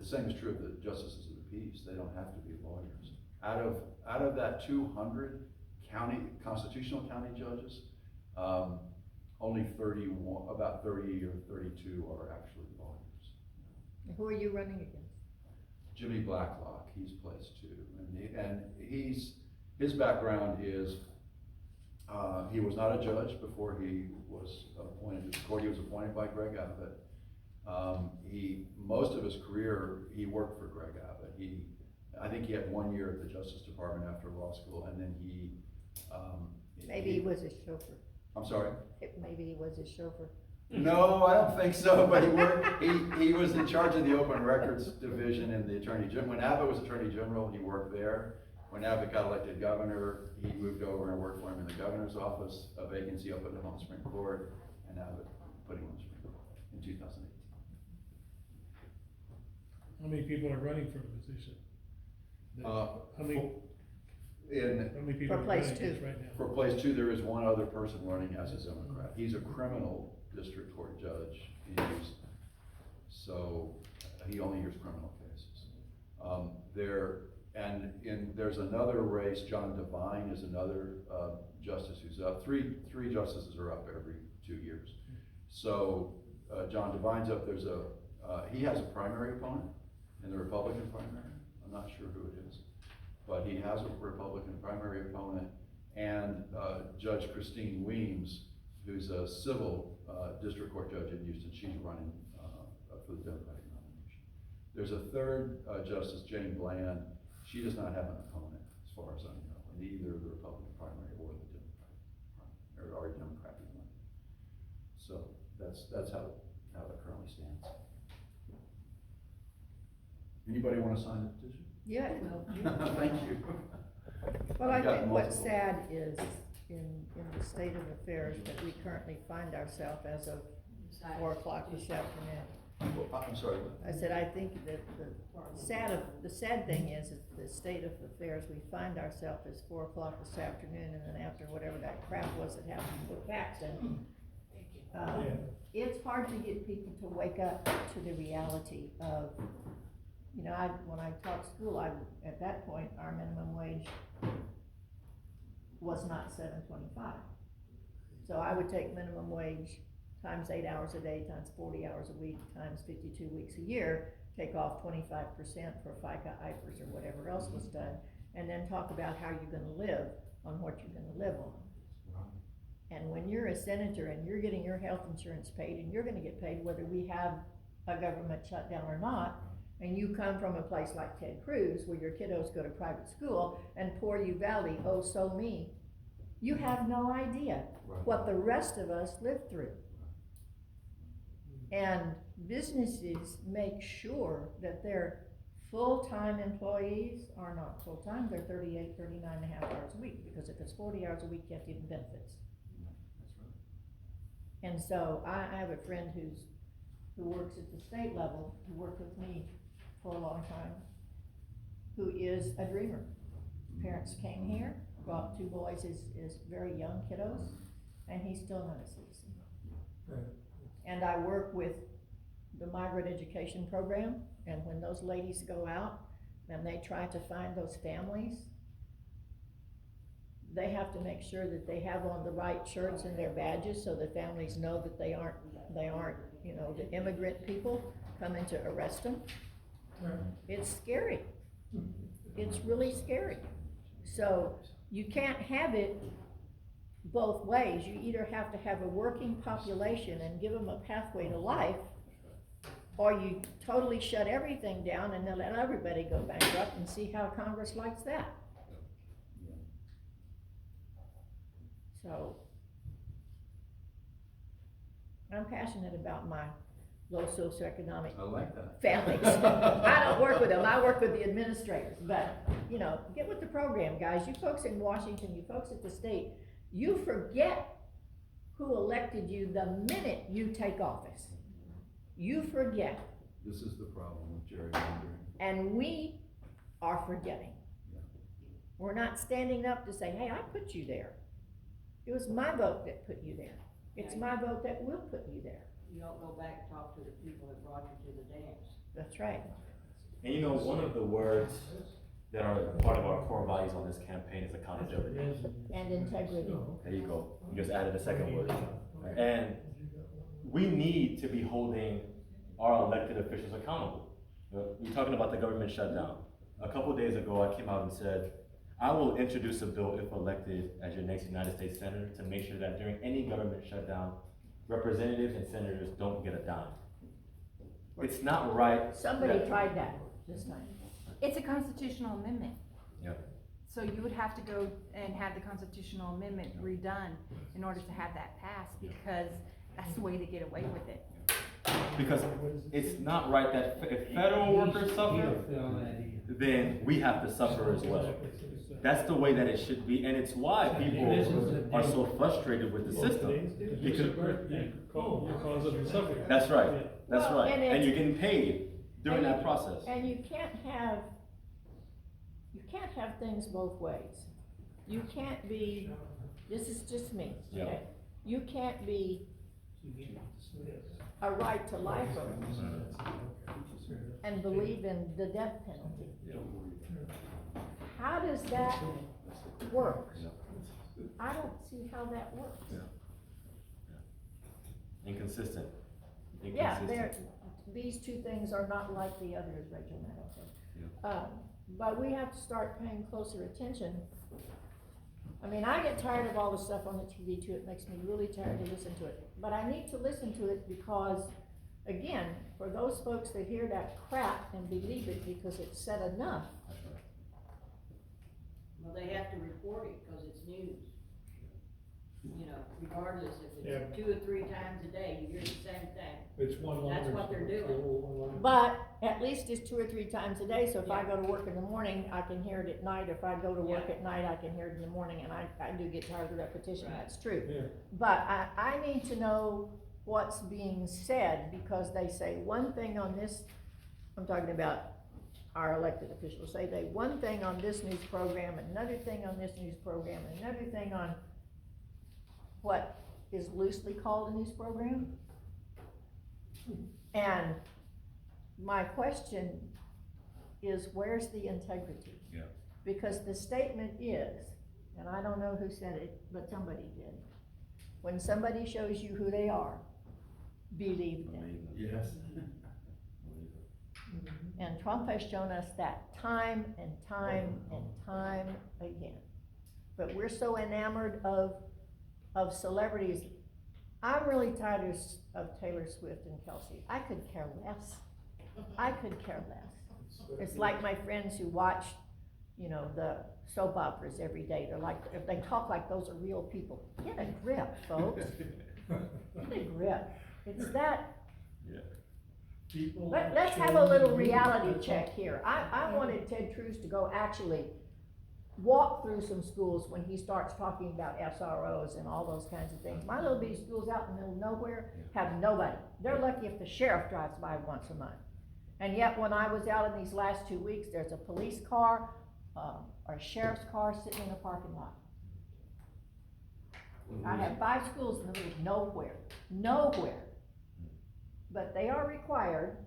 same is true of the justices of the peace. They don't have to be lawyers. Out of that 200 constitutional county judges, only 31, about 30 or 32 are actually lawyers. Who are you running against? Jimmy Blacklock, he's placed two, and his background is, he was not a judge before he was appointed to the court. He was appointed by Greg Abbott. Most of his career, he worked for Greg Abbott. I think he had 1 year at the Justice Department after law school, and then Maybe he was a chauffeur. I'm sorry? Maybe he was a chauffeur. No, I don't think so, but he was in charge of the Open Records Division in the Attorney General. When Abbott was Attorney General, he worked there. When Abbott got elected governor, he moved over and worked for him in the governor's office. A vacancy opened up on the Supreme Court, and Abbott put him on the Supreme Court in 2018. How many people are running for the position? How many people For are place running two. this right now? For place two, there is one other person running as a Democrat. He's a criminal district court judge in Houston. So he only hears criminal cases. There's another race. John Devine is another justice who's up. Three justices are up every 2 years. So John Devine's up. He has a primary opponent in the Republican primary. I'm not sure who it is, but he has a Republican primary opponent. And Judge Christine Weems, who's a civil district court judge in Houston, she's running for the Democratic nomination. There's a third justice, Jane Bland. She does not have an opponent, as far as I know, in either the Republican primary or the Democratic primary, or Democratic one. So that's how it currently stands. Anybody want to sign the petition? Yeah, well, Thank you. well, I I've got think what's multiple. sad is in the state of affairs that we currently find ourselves as of 4 o'clock this afternoon. I'm sorry. I said, I think that the sad thing is the state of affairs, we find ourselves as 4 o'clock this afternoon, and then after whatever that crap was that happened with Texan, it's hard to get people to wake up to the reality of, when I taught school, at that point, our minimum wage was not $7.25. So I would take minimum wage times 8 hours a day, times 40 hours a week, times 52 weeks a year, take off 25% for FICA, IFRS, or whatever else was done, and then talk about how you're gonna live on what you're gonna live on. And when you're a senator and you're getting your health insurance paid, and you're gonna get paid whether we have a government shutdown or not, and you come from a place like Ted Cruz, where your kiddos go to private school, and Poor U Valley, oh so me, you have no idea what the rest of us lived through. And businesses make sure that their full-time employees are not full-time, they're 38, 39 and a half hours a week, because if it's 40 hours a week, you have to give them benefits. That's right. And so I have a friend who works at the state level, who worked with me for a long time, who is a dreamer. Parents came here, brought 2 boys as very young kiddos, and he's still not a citizen. And I work with the migrant education program, and when those ladies go out and they try to find those families, they have to make sure that they have on the right shirts and their badges, so the families know that they aren't, the immigrant people coming to arrest them. It's scary. It's really scary. So you can't have it both ways. You either have to have a working population and give them a pathway to life, or you totally shut everything down and then let everybody go bankrupt and see how Congress likes that. So I'm passionate about my low socioeconomic I like that. families. I don't work with them, I work with the administrators, but, get with the program, guys. You folks in Washington, you folks at the state, you forget who elected you the minute you take office. You forget. This is the problem with gerrymandering. And we are forgetting. Yeah. We're not standing up to say, hey, I put you there. It was my vote that put you there. It's my vote that will put you there. You don't go back and talk to the people that brought you to the dance. That's right. And you know, one of the words that are part of our core values on this campaign is accountability. And integrity. There you go. You just added a second word. And we need to be holding our elected officials accountable. We're talking about the government shutdown. A couple of days ago, I came out and said, I will introduce a bill if elected as your next United States Senator to make sure that during any government shutdown, representatives and senators don't get a dime. It's not right. Somebody tried that this time. It's a constitutional amendment. Yep. So you would have to go and have the constitutional amendment redone in order to have that passed, because that's the way to get away with it. Because it's not right that if federal workers suffer, then we have to suffer as well. That's the way that it should be, and it's why people are so frustrated with the system. Because of the subject. That's right, that's Well, right, and and it's- you're getting paid during and that you- process. And you can't have things both ways. You can't be, this is just me, Yeah. okay? You can't be a right to life and believe in the death penalty. How does that work? I don't see how that works. Inconsistent. Yeah, these two things are not like the others, Rachel, and I don't think. But we have to start paying closer attention. I mean, I get tired of all the stuff on the TV too, it makes me really tired to listen to it. But I need to listen to it because, again, for those folks that hear that crap and believe it because it's said enough, Well, they have to report it, cause it's news. You know, regardless if it's 2 or 3 times a day, you hear the same thing. It's one line. That's what they're doing. but at least it's 2 or 3 times a day, so if I go to work in the morning, I can hear it at night. If I go to work at night, I can hear it in the morning, and I do get tired of the repetition, Right. that's true. Yeah. But I need to know what's being said, because they say one thing on this, I'm talking about our elected officials, say they one thing on this news program, another thing on this news program, another thing on what is loosely called a news program. And my question is, where's the integrity? Yeah. Because the statement is, and I don't know who said it, but somebody did. When somebody shows you who they are, believe them. Yes. And Trump has shown us that time and time and time again. But we're so enamored of celebrities. I'm really tired of Taylor Swift and Kelsey. I could care less. I could care less. It's like my friends who watch, you know, the soap operas every day. They're like, if they talk like those are real people, get a grip, folks. Get a grip. It's that. Let's have a little reality check here. I wanted Ted Cruz to go actually walk through some schools when he starts talking about SROs and all those kinds of things. My little bitty schools out in the middle of nowhere have nobody. They're lucky if the sheriff drives by once a month. And yet when I was out in these last 2 weeks, there's a police car, or a sheriff's car sitting in a parking lot. I have 5 schools in the middle of nowhere. But they are required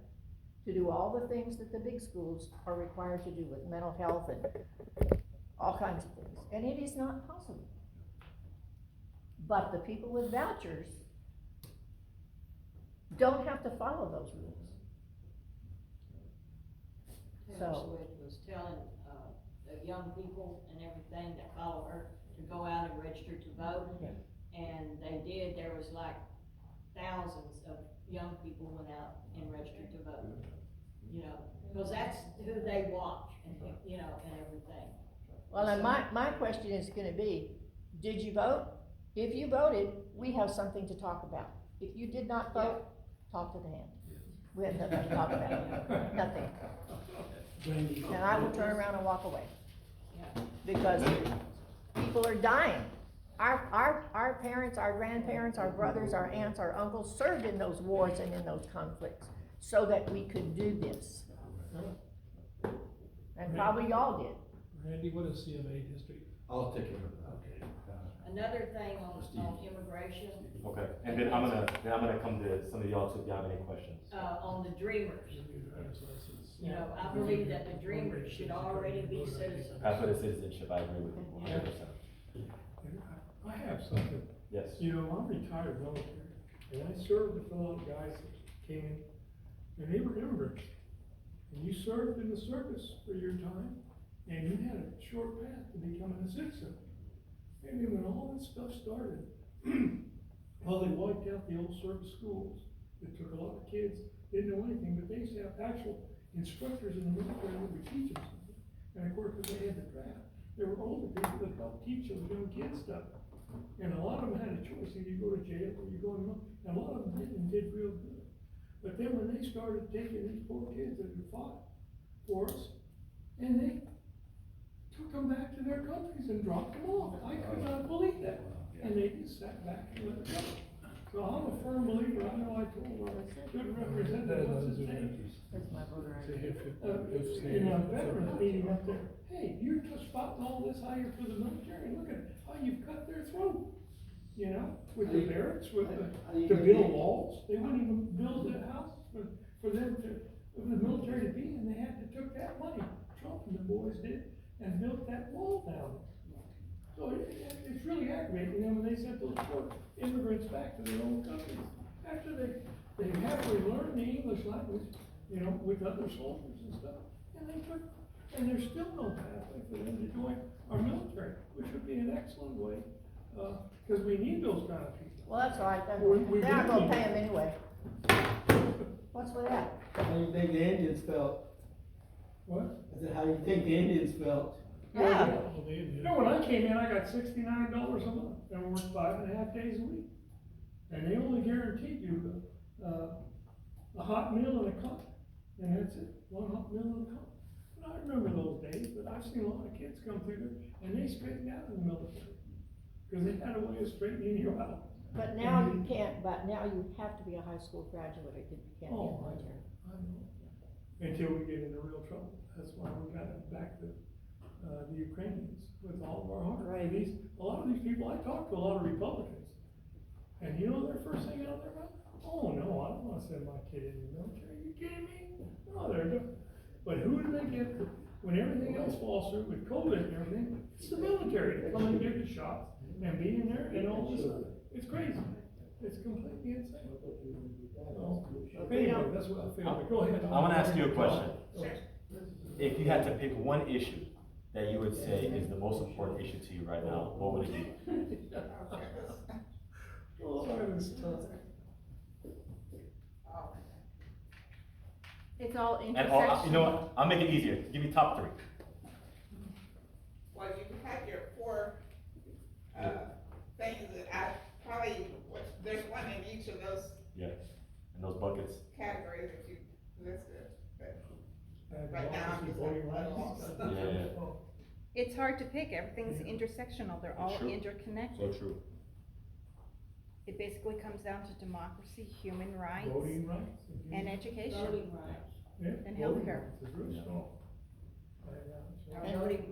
to do all the things that the big schools are required to do with mental health and all kinds of things. And it is not possible. But the people with vouchers don't have to follow those rules. Taylor So- Swift was telling, the young people and everything that follow her to go out and register to vote. Yeah. And they did, there was like thousands of young people went out and registered to vote. You know, because that's who they watch and, you know, and everything. Well, and my question is gonna be, did you vote? If you voted, we have something to talk about. If you did not vote, talk to the hand. We have nothing to talk about, nothing. And I will turn around and walk away. Because people are dying. Our parents, our grandparents, our brothers, our aunts, our uncles served in those wars and in those conflicts so that we could do this. And probably y'all did. Randy, what is CMA district? I'll take care of that. Okay. Another thing on immigration, Okay, and then I'm gonna come to some of y'all too if you have any questions. on the dreamers. You know, I believe that the dreamers should already be citizens. As for the citizenship, I agree with you 100%. I have something. Yes. You know, I'm retired military, and I served with a lot of guys that came in, and they were immigrants. And you served in the service for your time, and you had a short path to becoming a citizen. And then when all this stuff started, well, they wiped out the old service schools. It took a lot of kids, didn't know anything, but they used to have actual instructors in the military that would teach them something. And of course, because they had the draft, there were older people that helped teach those young kids stuff. And a lot of them had a choice, either you go to jail or you go to, and a lot of them did real good. But then when they started taking these poor kids that had fought for us, and they took them back to their countries and dropped them off. I could not believe that. And they just sat back and let it go. So I'm a firm believer, I know I told our good representative, what's his name? That's my voter ID. In a veterans meeting up there, hey, you're just fighting all this higher for the military, look at how you've cut their throat. You know, with the barracks, with to build walls, they wouldn't even build the houses for them for the military to be in, they had to took that money, Trump and the boys did, and built that wall down. So it's really aggravating, and when they sent those poor immigrants back to their own countries, after they halfway learned the English language, you know, with other soldiers and stuff, and there's still no pathway for them to join our military, which would be an excellent way, because we need those kind of people. Well, that's all right, We they're not really gonna pay do. them anyway. What's with that? How do you think the Indians felt? What? I said, how do you think the Indians felt? Yeah. You know, when I came in, I got $69 a month, and worked 5.5 days a week. And they only guaranteed you, a hot meal and a cup, and that's it, one hot meal and a cup. And I remember those days, but I've seen a lot of kids come through there, and they straightened out in the military. Cause they had a way of straightening you out. But now you can't, but now you have to be a high school graduate, or you can't be Oh, a military. I know. Until we get into real trouble, that's why we got to back the Ukrainians with all of our heart. Right. A lot of these people, I talk to a lot of Republicans, and you know their first thing out there about, oh no, I don't wanna send my kid in the military, are you kidding me? No, they're doing, but who do they get, when everything else falls through with COVID and everything, it's the military to come and give the shots and be in there and all this other, it's crazy, it's completely insane. So, anyway, that's what I feel, but go ahead. I wanna ask you a question. Sure. If you had to pick one issue that you would say is the most important issue to you right now, what would it be? Oh, that is tough. It's all And intersectional. you know what, I'll make it easier, give me top 3. Well, you have your 4, things that I probably, there's one in each of those Yeah. And those buckets. categories that you listed, but And right now I'm just like, voting rights. well, Yeah. It's hard to pick, everything's intersectional, they're all True. interconnected. So true. It basically comes down to democracy, human rights, Voting rights. and education. Voting rights. Yeah, and voting healthcare. rights is real strong. Our voting,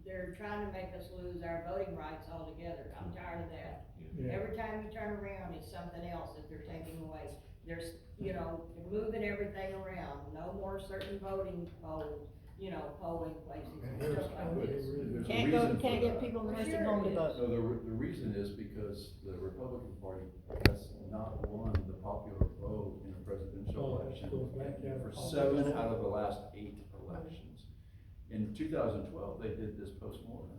they're trying to make us lose our voting rights altogether, I'm tired of that. Yeah. Every time you turn around, it's something else that they're taking away. There's, you know, they're moving everything around, no more certain voting polls, you know, polling places and stuff like this. There's a Can't go, reason for can't get that. people in the nursing Sure home to it vote. So the reason is because the Republican Party has not won the popular vote in a presidential Oh, that election goes back down for to 7 out of the last 8 elections. In 2012, they did this postmortem,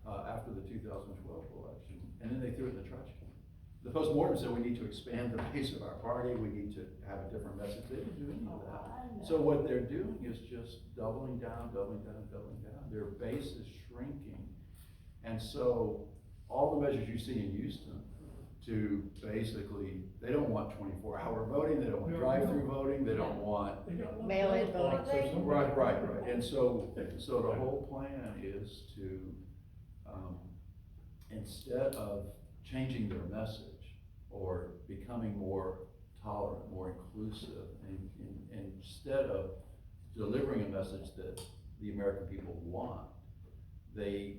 after the 2012 election, and then they threw it in the trash can. The postmortem said we need to expand the base of our party, we need to have a different message, they didn't do any of that. So what they're doing is just doubling down. Their base is shrinking. And so all the measures you see in Houston to basically, they don't want 24-hour voting, they don't want drive-through voting, they don't want. They got one Mail-in ballot box or voting. something. Right. And so the whole plan is to, instead of changing their message or becoming more tolerant, more inclusive, and instead of delivering a message that the American people want. They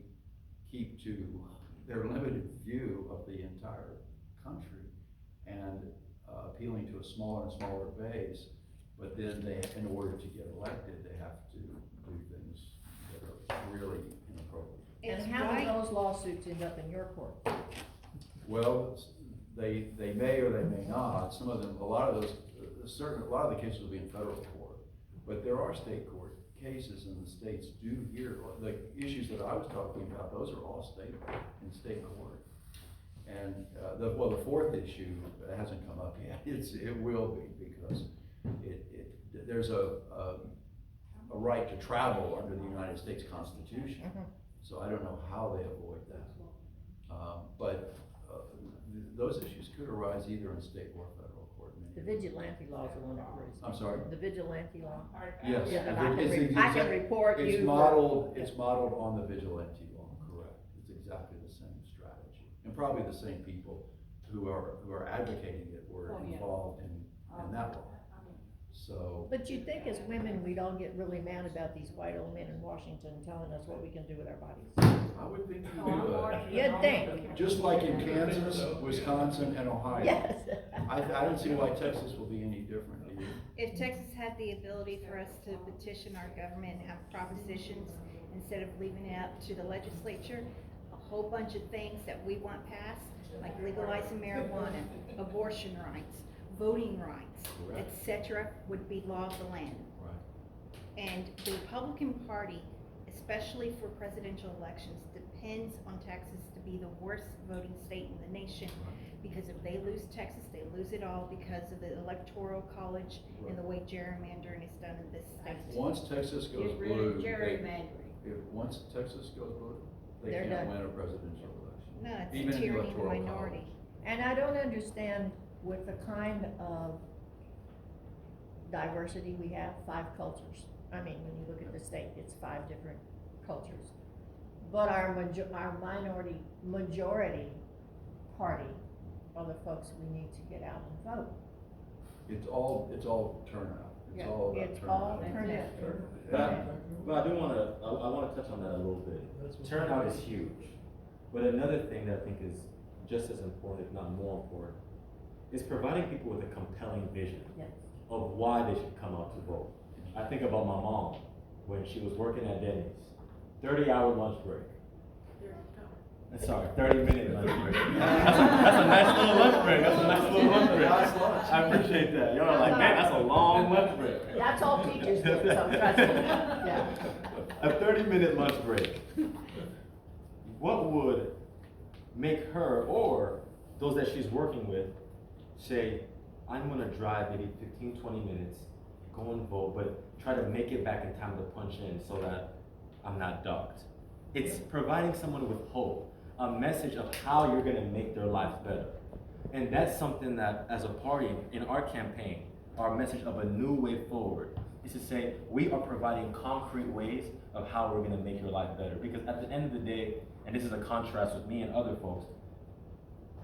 keep to their limited view of the entire country and appealing to a smaller and smaller base. But then they, in order to get elected, they have to do things that are really inappropriate. And It's how do right. those lawsuits end up in your court? Well, they may or they may not. Some of them, a lot of the cases will be in federal court, but there are state court cases, and the states do hear, the issues that I was talking about, those are all in state court. And, the fourth issue hasn't come up yet. It will be, because there's a right to travel under the United States Constitution. So I don't know how they avoid that. But those issues could arise either in state or federal court. The vigilante law is the one that worries me. I'm sorry? The vigilante law. Yes. Yeah, and It's I can report you. It's modeled on the vigilante law, correct. It's exactly the same strategy. And probably the same people who are advocating it were involved in that law. So. But you'd think as women, we'd all get really mad about these white old men in Washington telling us what we can do with our bodies. I would think you would. You'd think. Just like in Kansas, Wisconsin, and Ohio. Yes. I don't see why Texas will be any different, do you? If Texas had the ability for us to petition our government and have propositions, instead of leaving it up to the legislature, a whole bunch of things that we want passed, like legalizing marijuana, abortion rights, voting rights, Correct. etc., would be law of the land. Right. And the Republican Party, especially for presidential elections, depends on Texas to be the worst voting state in the nation. Because if they lose Texas, they lose it all because of the electoral college and the way gerrymandering is done in this state. Once Texas goes Get rid of blue, gerrymandering. once Texas goes blue, they They're can't done. win a presidential election. No, it's Even a in tyranny of the electoral minority. college. And I don't understand with the kind of diversity we have, 5 cultures. I mean, when you look at the state, it's 5 different cultures. But our majority party are the folks we need to get out and vote. It's all turnout. It's Yeah, all about it's all turnout. turnout. But I wanna touch on that a little bit. Turnout is huge, but another thing that I think is just as important, if not more important, is providing people with a compelling vision Yes. of why they should come out to vote. I think about my mom, when she was working at Denny's, 30-hour lunch break. Sorry, 30-minute lunch break. That's a nice little lunch break. That's a nice little lunch break. Nice lunch. I appreciate that. Y'all are like, man, that's a long lunch break. That's all teachers get, so trust me. Yeah. A 30-minute lunch break. What would make her, or those that she's working with, say, I'm gonna drive maybe 15, 20 minutes, go and vote, but try to make it back in time to punch in so that I'm not docked. It's providing someone with hope, a message of how you're gonna make their lives better. And that's something that, as a party, in our campaign, our message of a new way forward is to say, we are providing concrete ways of how we're gonna make your life better. Because at the end of the day, and this is a contrast with me and other folks,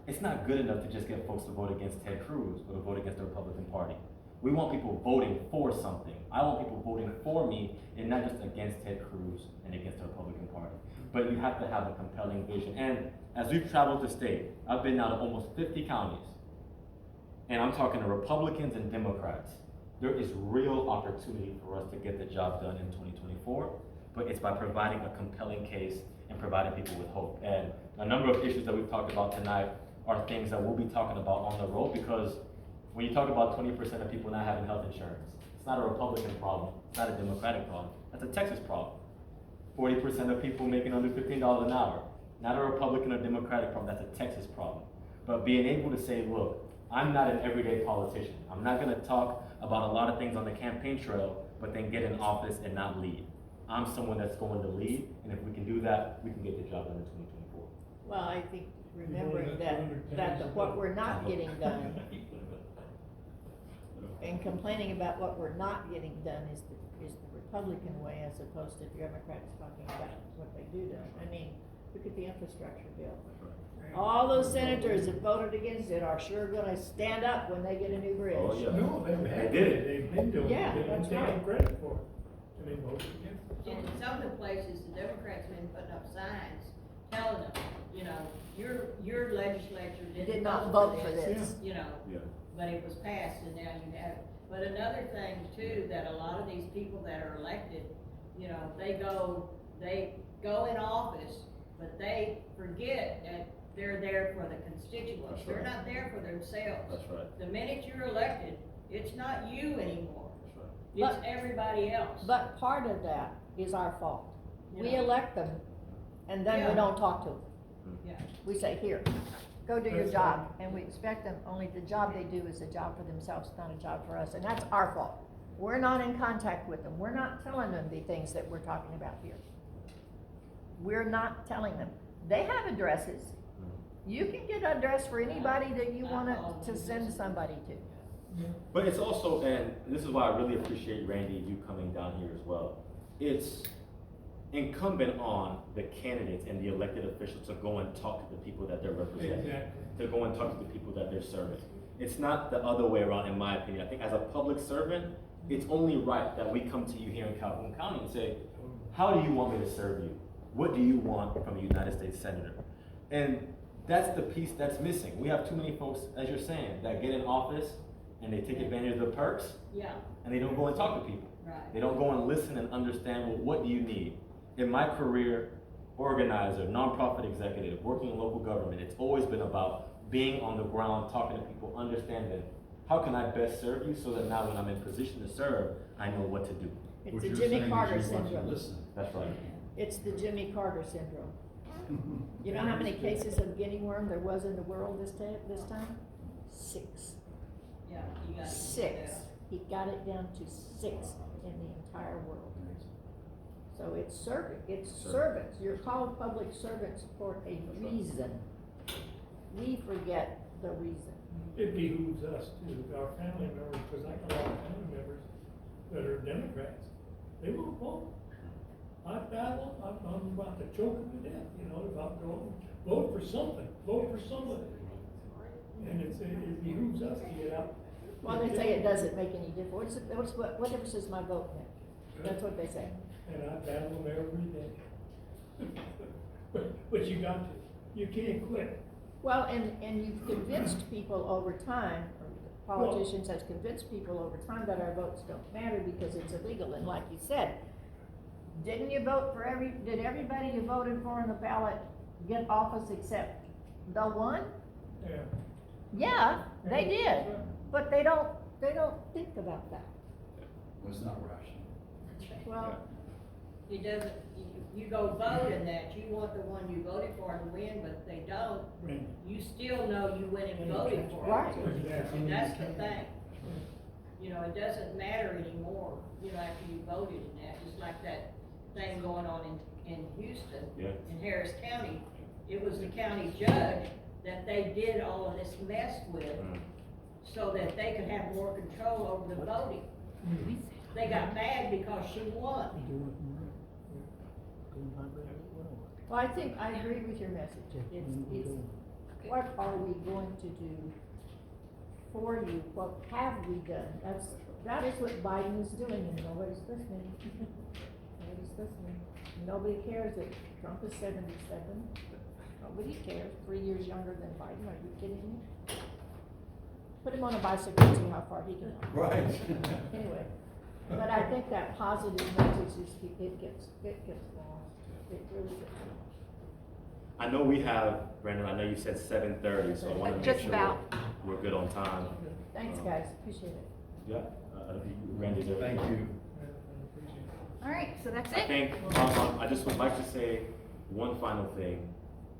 it's not good enough to just get folks to vote against Ted Cruz or to vote against the Republican Party. We want people voting for something. I want people voting for me and not just against Ted Cruz and against the Republican Party. But you have to have a compelling vision. And as we've traveled the state, I've been now to almost 50 counties. And I'm talking to Republicans and Democrats. There is real opportunity for us to get the job done in 2024, but it's by providing a compelling case and providing people with hope. And a number of issues that we've talked about tonight are things that we'll be talking about on the road, because when you talk about 20% of people not having health insurance, it's not a Republican problem, it's not a Democratic problem, that's a Texas problem. 40% of people making under $15 an hour, not a Republican or Democratic problem, that's a Texas problem. But being able to say, look, I'm not an everyday politician. I'm not gonna talk about a lot of things on the campaign trail, but then get in office and not lead. I'm someone that's going to lead, and if we can do that, we can get the job done in 2024. Well, I think remembering that what we're not getting done and complaining about what we're not getting done is the Republican way, as opposed to Democrats talking about what they do done. I mean, look at the infrastructure bill. All those senators that voted against it are sure gonna stand up when they get a new bridge. Oh, yeah. No, they've had They did it, they've been doing it, Yeah, they don't that's take right. credit for it, and they voted against it. in some of the places, the Democrats have been putting up signs telling them, you know, your legislature Did didn't not vote for this. this. You know, Yeah. but it was passed and now you have it. But another thing too, that a lot of these people that are elected, you know, they go in office, but they forget that they're there for the constituents. That's They're right. not there for themselves. That's right. The minute you're elected, it's not you anymore. That's right. It's But- everybody else. But part of that is our fault. We Yeah. elect them, and then we Yeah. don't talk to them. Yeah. We say, here, go do your That's job, right. and we expect them, only the job they do is a job for themselves, not a job for us, and that's our fault. We're not in contact with them, we're not telling them the things that we're talking about here. We're not telling them. They have addresses. You can get an address for anybody that you want to send somebody to. But it's also, and this is why I really appreciate Randy, you coming down here as well. It's incumbent on the candidates and the elected officials to go and talk to the people that they're representing. Exactly. To go and talk to the people that they're serving. It's not the other way around, in my opinion. I think as a public servant, it's only right that we come to you here in Calhoun County and say, how do you want me to serve you? What do you want from a United States Senator? And that's the piece that's missing. We have too many folks, as you're saying, that get in office and they take advantage of the perks Yeah, and they don't go and talk to people. right. They don't go and listen and understand, well, what do you need? In my career, organizer, nonprofit executive, working in local government, it's always been about being on the ground, talking to people, understanding how can I best serve you so that now when I'm in position to serve, I know what to do. It's What the you're Jimmy saying is Carter you want to syndrome. listen. That's right. It's the Jimmy Carter syndrome. You know how many cases of guinea worm there was in the world this time? 6. Yeah, you got it. 6. He got it down to 6 in the entire world. So it's servants. You're called public servants for a reason. We forget the reason. It behooves us too, our family members, because I got a lot of family members that are Democrats, they won't vote. I battle, I'm about to choke them to death, you know, if I'm going, vote for something, vote for somebody. And it behooves us to get out. Well, they say it doesn't make any difference. What difference does my vote make? That's what they say. And I battle them every day. But you got to, you can't quit. Well, and you've convinced people over time, or politicians has convinced people over time that our votes don't matter because it's illegal, and like you said, did everybody you voted for on the ballot get office except the one? Yeah. Yeah, they did, but they don't think about that. It's not rational. Well, It doesn't, you go vote in that, you want the one you voted for to win, but if they don't, Right. you still know you went and voted for it. Right. And that's the thing. You know, it doesn't matter anymore, you know, after you voted in that, just like that thing going on in Houston, Yeah. in Harris County. It was the county judge that they did all of this mess with, so that they could have more control over the voting. They got mad because she won. well, I think I agree with your message. It's what are we going to do for you? What have we done? That is what Biden is doing, and nobody's listening. Nobody's listening. Nobody cares that Trump is 77. Nobody cares. 3 years younger than Biden. Are you kidding me? Put him on a bicycle and see how far he can go. Right. Anyway, but I think that positive message is, it gets lost. It really gets lost. I know we have, Brandon, I know you said 7:30, so I want to make Just sure about. we're good on time. Thanks, guys, appreciate it. Yeah, Randy, there. Thank you. All right, so that's I it. think, I just would like to say one final thing.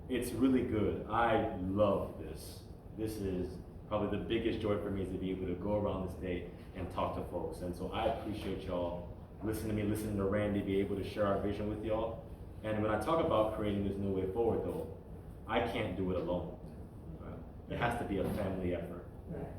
It's really good. I love this. This is probably the biggest joy for me, is to be able to go around the state and talk to folks. And so I appreciate y'all listening to me, listening to Randy, be able to share our vision with y'all. And when I talk about creating this new way forward, though, I can't do it alone. It has to be a family effort.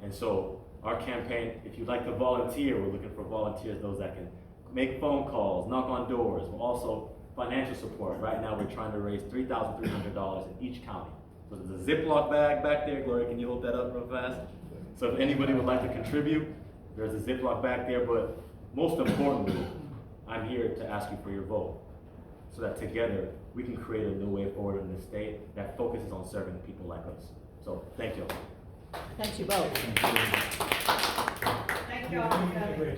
And so our campaign, if you'd like to volunteer, we're looking for volunteers, those that can make phone calls, knock on doors. We're also financial support. Right now, we're trying to raise $3,300 in each county. So there's a Ziploc bag back there. Gloria, can you hold that up real fast? So if anybody would like to contribute, there's a Ziploc back there. But most importantly, I'm here to ask you for your vote, so that together, we can create a new way forward in this state that focuses on serving people like us. So, thank you. Thank you both. Thank y'all for coming.